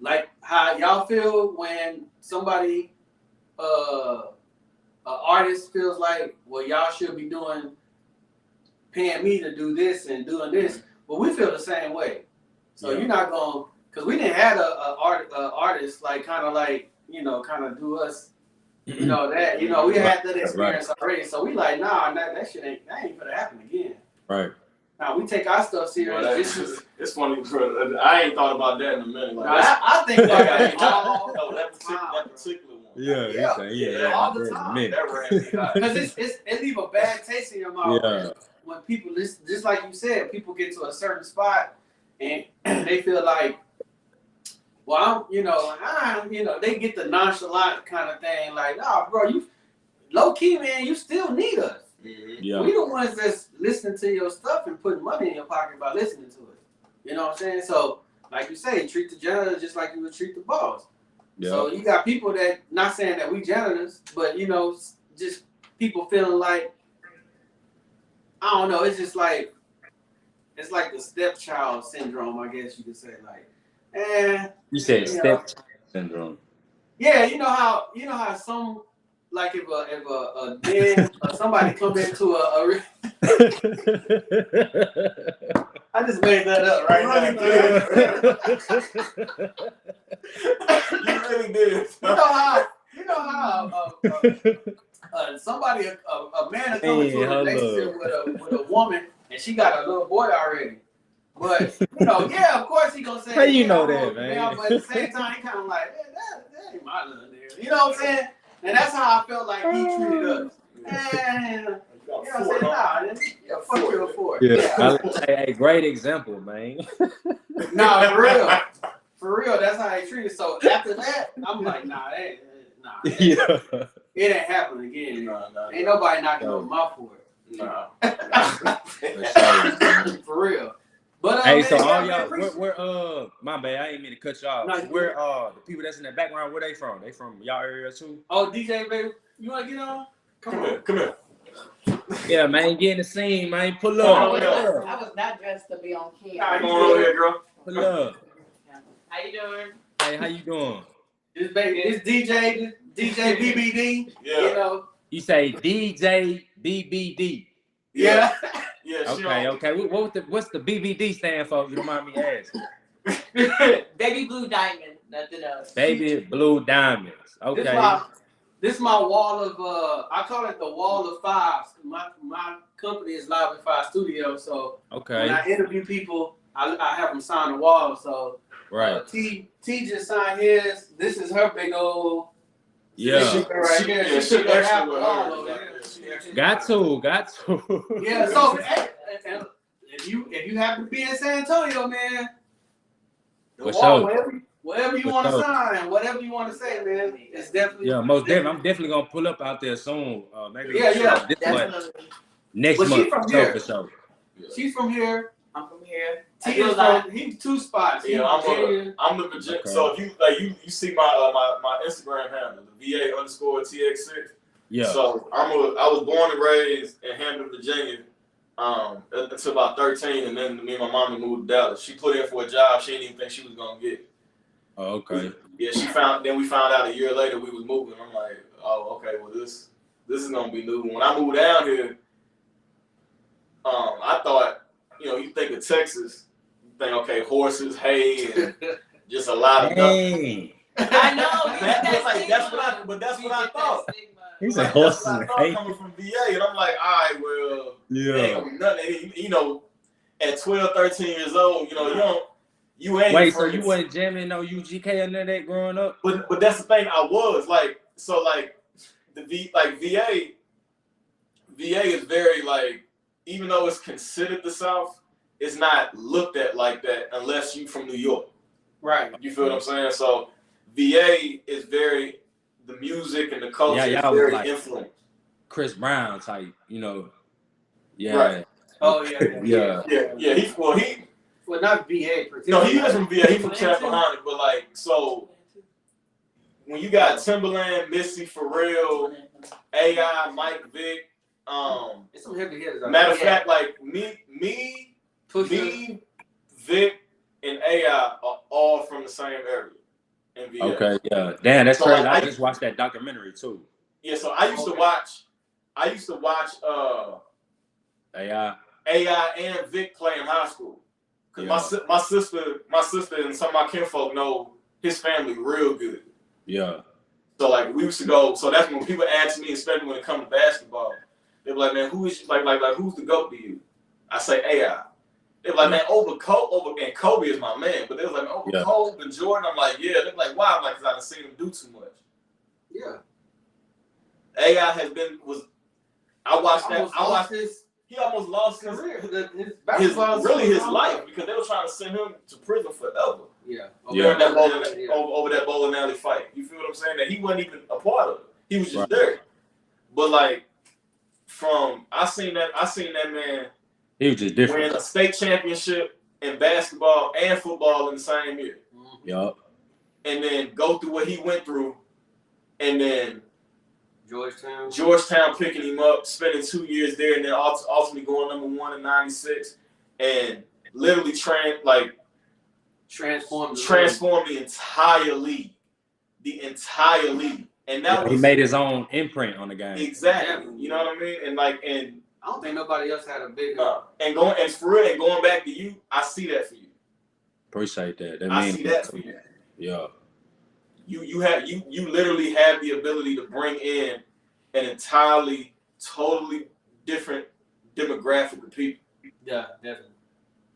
like how y'all feel when somebody an artist feels like, well, y'all should be paying me to do this and doing this. But we feel the same way. So you're not going, because we didn't have a artist like kind of like, you know, kind of do us, you know, that, you know, we had that experience already. So we like, nah, that shit ain't gonna happen again. Right. Now we take our stuff serious. Well, it's funny, bro. I ain't thought about that in a minute. Like, I think about that all that particular one. Yeah, all the time. Because it leave a bad taste in your mouth when people listen. Just like you said, people get to a certain spot and they feel like, well, they get the nonchalant kind of thing. Like, nah, bro, you low key, man, you still need us. Mm-hmm. Yeah. We the ones that's listening to your stuff and putting money in your pocket by listening to it. You know what I'm saying? So, like you say, treat the janitor just like you would treat the boss. Yeah. So you got people that, not saying that we janitors, but you know, just people feeling like, I don't know, it's just like, it's like the stepchild syndrome, I guess you could say. Like, you said stepchild syndrome. Yeah, you know how some, like if a man or somebody come into a I just made that up right now. You really did. You know how somebody a man come into a relationship with a woman and she got a little boy already. But you know, yeah, of course he gonna say, how you know that, man? Yeah, but at the same time he kind of like, that ain't my little nigga. You know what I'm saying? And that's how I felt like he treated us. And you know what I'm saying? Nah, fuck you for it. Yeah. Hey, great example, man. Nah, for real, that's how he treated. So after that, I'm like, it ain't happening again. Ain't nobody knocking on my for it. Nah. For real. But hey, man, so all y'all, where my bad, I ain't mean to cut you off. No, where the people that's in the background, where they from? They from y'all area too? Oh, DJ baby, you wanna get on? Come here. Yeah, man, get in the scene, man. Pull up. I was not dressed to be on camera. Come on over here, girl. Pull up. How you doing? Hey, how you doing? This DJ BBD. Yeah. You know. You say DJ BBD. Yeah. Yeah. Okay. What's the BBD stand for? If you don't mind me asking. Baby Blue Diamond, nothing else. Baby Blue Diamonds. Okay. This my wall of I call it the wall of fives. My company is Live at Five Studio, so when I interview people, I have them sign the wall. So right. T just signed his. This is her big old. Yeah. She should have the wall over there. Got to. Yeah. So if you happen to be in San Antonio, man, the wall, whatever you want to sign, whatever you want to say, man, it's definitely. Yeah, most definitely. I'm definitely gonna pull up out there soon. Maybe this month. Next month. She's from here. For sure. She's from here. I'm from here. He's 2 spots. Yeah, I'm the Virginia. Okay. So if you see my Instagram handle, the VA_TX6. Yeah. So I was born and raised in Hampton, Virginia, until about 13, and then me and my mama moved to Dallas. She put in for a job she didn't even think she was gonna get. Oh, okay. Yeah, then we found out a year later we was moving. I'm like, oh, okay, well this is gonna be new. When I moved down here, I thought, you think of Texas, you think, okay, horses, hay, and just a lot of nothing. I know. That's what I thought. He said horses and hay. Coming from VA, and I'm like, all right, well, ain't gonna be nothing. At 12, 13 years old, you ain't. Wait, so you wasn't jamming no UGK or none of that growing up? But that's the thing, I was VA is very even though it's considered the South, it's not looked at like that unless you from New York. Right. You feel what I'm saying? So VA is very, the music and the culture is very influenced. Chris Brown type, Yeah. Right. Oh yeah. Well, not VA. No, he is from VA. He's from Tappahannock, but so when you got Timberland, Missy, Pharrell, AI, Mike Vick, it's some heavy hitters. Matter of fact, me, Vic, and AI are all from the same area in VA. Okay, yeah. Damn, that's crazy. I just watched that documentary too. Yeah, so I used to watch AI and Vic play in high school. Cause my sister and some of my kinfolk know his family real good. Yeah. So we used to go. So that's when people ask me, especially when it comes to basketball, they be like, man, who is who's the GOAT to you? I say AI. They be like, man, over Kobe is my man, but they was like, over Kobe and Jordan. I'm like, yeah. They're like, why? I'm like, cause I done seen him do too much. Yeah. AI I watched that. He almost lost his life because they were trying to send him to prison forever. Yeah. Over that bowling alley fight. You feel what I'm saying? That he wasn't even a part of it. He was just there. But I seen that man. He was just different. Win a state championship in basketball and football in the same year. Yup. And then go through what he went through, and then Georgetown picking him up, spending 2 years there, and then ultimately going #1 in '96, and literally transform the entire league. And that he made his own imprint on the game. Exactly. You know what I mean? And I don't think nobody else had a big and going back to you, I see that for you. Appreciate that. I see that for you. Yeah. You literally have the ability to bring in an entirely, totally different demographic of people. Yeah, definitely.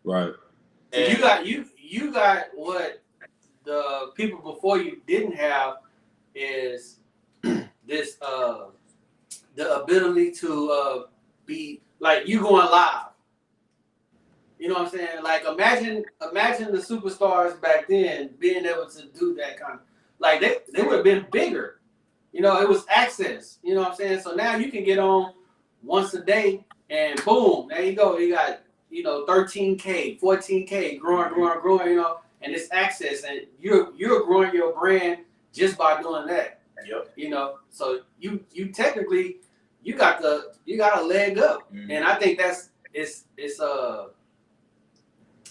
Right. And you got what the people before you didn't have is this the ability to be you going live. You know what I'm saying? Imagine the superstars back then being able to do that kind of they would have been bigger. It was access. You know what I'm saying? So now you can get on once a day and boom, there you go. You got 13K, 14K, growing, and it's access, and you're growing your brand just by doing that. Yep. So you technically you got a leg up, and I think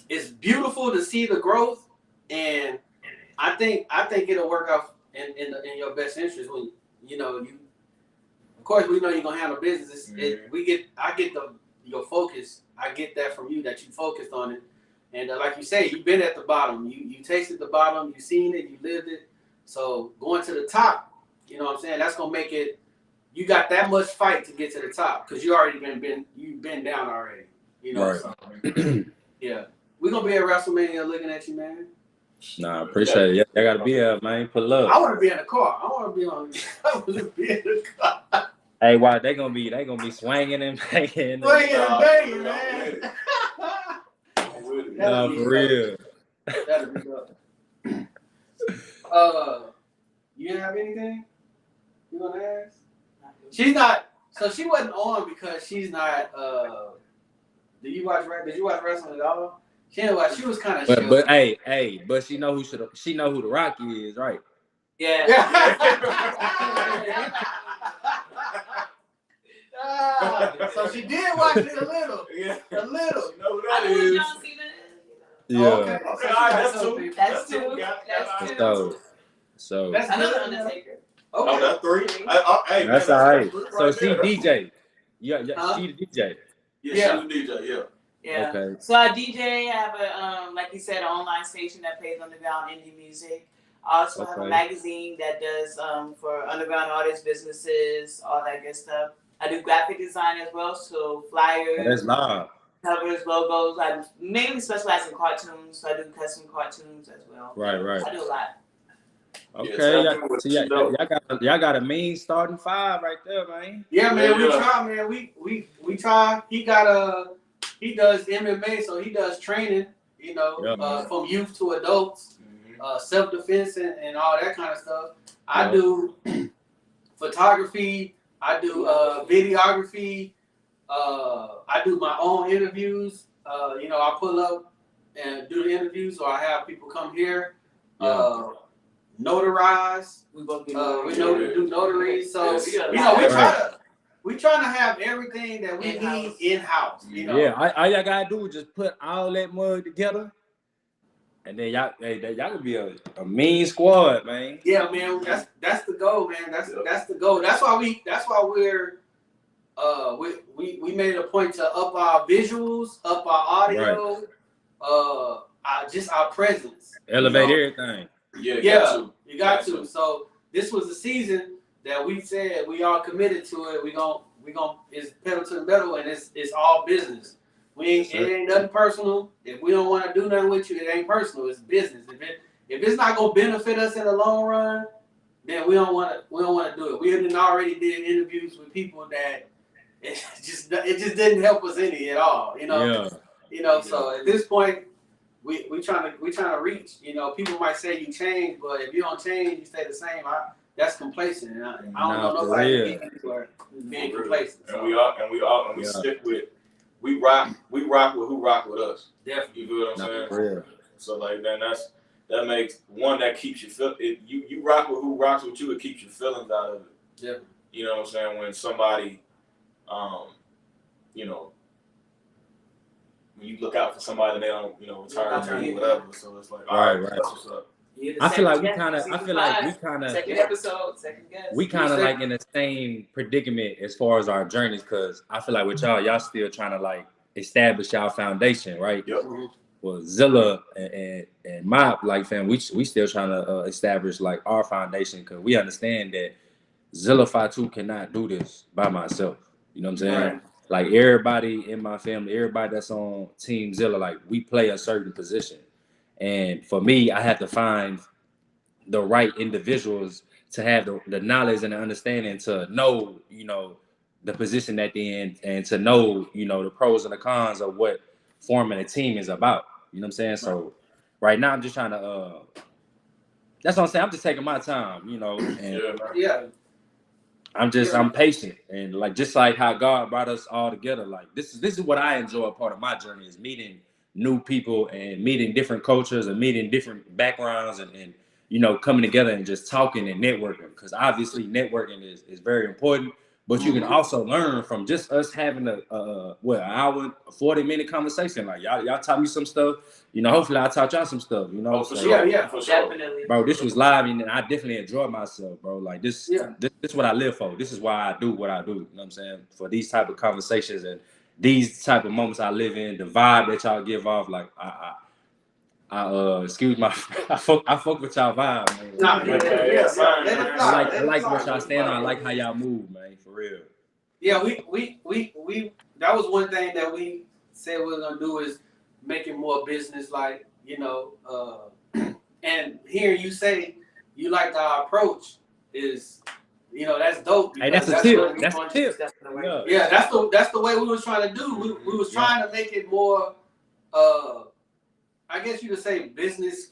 it's beautiful to see the growth, and I think it'll work out in your best interest when you know you. Of course, we know you're gonna handle business. I get your focus. I get that from you that you focused on it, and like you say, you've been at the bottom. You tasted the bottom. You seen it. You lived it. So going to the top, you know what I'm saying? That's gonna make it. You got that much fight to get to the top because you already you've been down already. You know. Right. So, yeah, we're gonna be at WrestleMania looking at you, man. Nah, appreciate it. Yeah, I gotta be here, man. Pull up. I want to be in the car. I want to be on. I want to be in the car. Hey, why they gonna be swinging and banging? Swinging and banging, man. Nah, for real. That'll be dope. You didn't have anything you want to ask? She's not. So she wasn't on because she's not. Did you watch wrestling at all? She didn't watch. She was kind of. But hey, but she know who the Rocky is, right? Yeah. So she did watch it a little. Yeah. A little. You know who I that know is? John Cena. Yeah. Okay. Okay, all right, that's two. That's two. That's two. So That's Another good. Undertaker. Oh, Okay. that's three. Hey, that's man, all right. three So she there. DJ. Yeah, Huh? she the DJ. Yeah, she the DJ. Yeah. Yeah. Okay. So I DJ. I have a like you said, an online station that plays underground indie music. I also have a Okay. magazine that does for underground artists, businesses, all that good stuff. I do graphic design as well, so flyers, That's live. covers, logos. I mainly specialize in cartoons, so I do custom cartoons as well. Right. I do a lot. Okay, Yeah, y'all got a mean starting five right there, man. Yeah, man, we Yeah. try, man. We try. He does MMA, so he does training. You know, Yeah. from youth to adults, self-defense and all that kind of stuff. I do photography. I do videography. I do my own interviews. You know, I pull up and do the interviews, or I have people come here. Notarize. We both do Do notaries. So Yes. you know, we trying to have everything that we need in house. You know. Yeah, all y'all gotta do is just put all that mud together, and then y'all could be a mean squad, man. Yeah, man. That's the goal, man. That's the goal. That's why we're we made it a point to up our visuals, up our audio, just our presence. Elevate everything. Yeah, you got to. So this was the season that we said we all committed to it. We gon' it's pedal to the metal, and it's all business. It ain't nothing personal. If we don't want to do nothing with you, it ain't personal. It's business. If it's not gonna benefit us in the long run, then we don't want to do it. We already did interviews with people that it just didn't help us any at all. You know. Yeah. You know. So at this point, we trying to reach. You know, people might say you change, but if you don't change, you stay the same. That's complacent. And I don't know nobody for being complacent. And we stick with we rock with who rock with us. Definitely. You feel what I'm saying? For real. So like then that makes one that keeps you you rock with who rocks with you. It keeps your feelings out of it. Definitely. You know what I'm saying? When somebody, you know, when you look out for somebody and they don't, return to you, whatever. So it's like, all right, that's what's up. I feel like we kind of second episode, second guest. We kind of like in the same predicament as far as our journeys, because I feel like with y'all still trying to like establish y'all foundation, right? Yep. Well, Zilla and Mop, like fam, we still trying to establish like our foundation, because we understand that Zilla Fatu cannot do this by myself. You know what I'm saying? Right. Like everybody in my family, everybody that's on Team Zilla, like we play a certain position. And for me, I have to find the right individuals to have the knowledge and the understanding to know, the position at the end, and to know, the pros and the cons of what forming a team is about. You know what I'm saying? So right now I'm just trying to that's what I'm saying. I'm just taking my time, and I'm patient, and like just like how God brought us all together. Like this is what I enjoy. A part of my journey is meeting new people and meeting different cultures and meeting different backgrounds and coming together and just talking and networking, because obviously networking is very important, But you can also learn from just us having an hour, 40-minute conversation. Like y'all taught me some stuff. You know, hopefully I taught y'all some stuff. You know, for sure. For sure. Definitely. Bro, this was live and I definitely enjoyed myself, bro. Like this is what I live for. This is why I do what I do. You know what I'm saying? For these type of conversations and these type of moments I live in, the vibe that y'all give off, like I excuse my I fuck with y'all vibe, man. I like what y'all stand on. I like how y'all move, man, for real. Yeah, we that was one thing that we said we were gonna do is make it more business like, you know, and hearing you say you like our approach is, you know, that's dope. Hey, that's a tip. That's a tip. Yeah, that's the way we was trying to do. We was trying to make it more I guess you could say business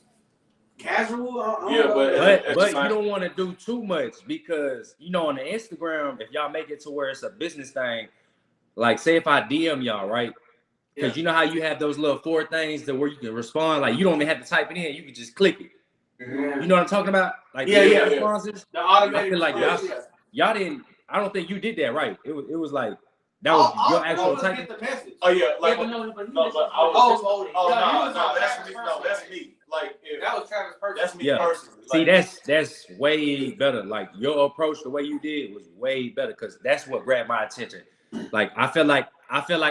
casual. But you don't want to do too much because, you know, on the Instagram, if y'all make it to where it's a business thing, like say if I DM y'all, right? Because you know how you have those little 4 things that where you can respond, like you don't even have to type it in, you can just click it. Mm-hmm. You know what I'm talking about? Like responses. The automated. I feel like y'all didn't. I don't think you did that right. It was like that was your actual type. Get the message. Oh yeah, like that's me. Like that was Travis personally. That's me personally. See, that's way better. Like your approach, the way you did was way better because that's what grabbed my attention. Like I feel like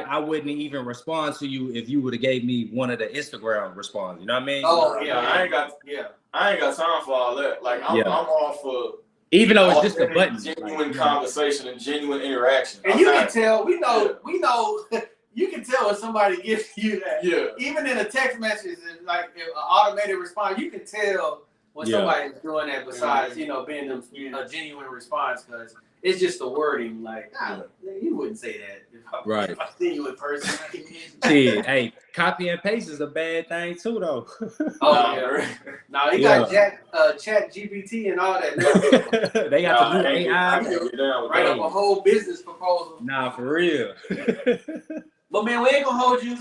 I wouldn't even respond to you if you would have gave me one of the Instagram responses. You know what I mean? Oh yeah, I ain't got time for all that. Like I'm all for. Even though it's just a button, genuine conversation and genuine interaction. And you can tell, we know, you can tell when somebody gives you that. Yeah. Even in a text message, like an automated response, you can tell when somebody's doing that besides, you know, being a genuine response because it's just the wording. Like, you wouldn't say that if I see you in person. Shit, hey, copy and paste is a bad thing too, though. Oh, yeah. Now, you got Chat GPT and all that now. They got the new AI. Write up a whole business proposal. Nah, for real. But, man, we ain't going to hold you.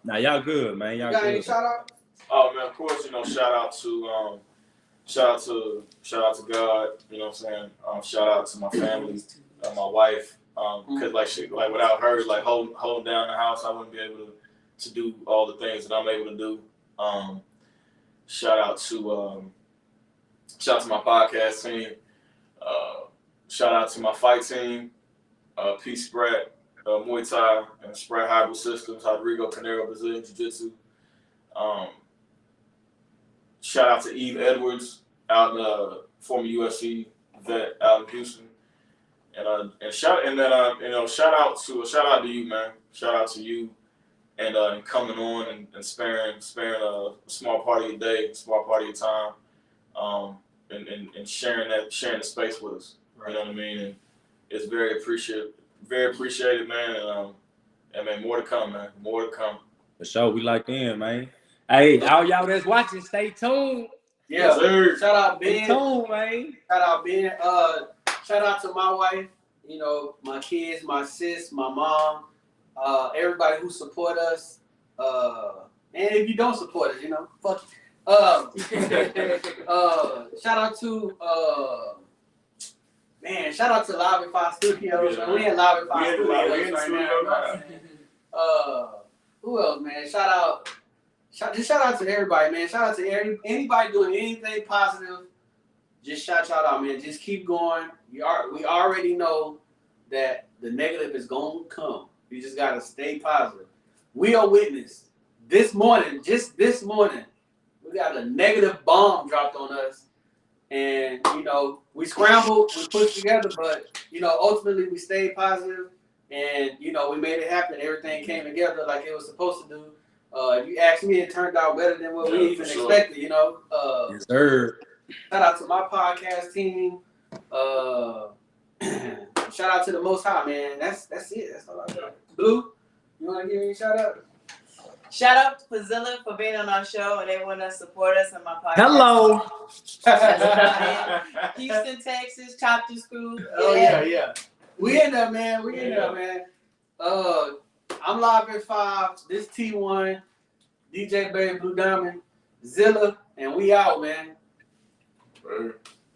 Nah, y'all good, man. Y'all got good. Any shout-out? Oh, man, of course, you know, shout out to God, you know what I'm saying? Shout out to my family, my wife, because like without her, like holding down the house, I wouldn't be able to do all the things that I'm able to do. Shout out to my podcast team. Shout out to my fight team, Peace Sprat, Muay Thai, and Sprat Hybrid Systems, Rodrigo Canero, Brazilian Jiu-Jitsu. Shout out to Eve Edwards, out in former UFC vet out in Houston, and shout out to you, man. Shout out to you, and coming on and sparing a small part of your day, a small part of your time, and sharing the space with us. Right. You know what I mean? And it's very appreciated, man. And man, more to come, man. More to come. For sure, we locked in, man. Hey, all y'all that's watching, stay tuned. Yeah, shout out Ben. Stay tuned, man. Shout out Ben. Shout out to my wife, you know, my kids, my sis, my mom, everybody who support us. And if you don't support us, you know, fuck you. Shout out to shout out to Live at 5 Studios. Yeah, we in Live at 5 Studios right now. Who else, man? Shout out to everybody, man. Shout out to anybody doing anything positive. Just shout y'all out, man. Just keep going. We already know that the negative is going to come. You just got to stay positive. We are witness. Just this morning, we got a negative bomb dropped on us. And, you know, we scrambled, we pushed together, but, you know, ultimately we stayed positive. And, you know, we made it happen. Everything came together like it was supposed to do. If you ask me, it turned out better than what we even expected, you know. Yes, sir. Shout out to my podcast team. Shout out to the Most High, man. That's it. That's all I got. Blue, you want to give me a shout out? Shout out to Zilla for being on our show and they want to support us on my podcast. Hello. Houston, Texas, Chapter School. Oh, yeah. We in there, man. I'm Live at 5. This T1, DJ Baby Blue Diamond, Zilla, and we out, man.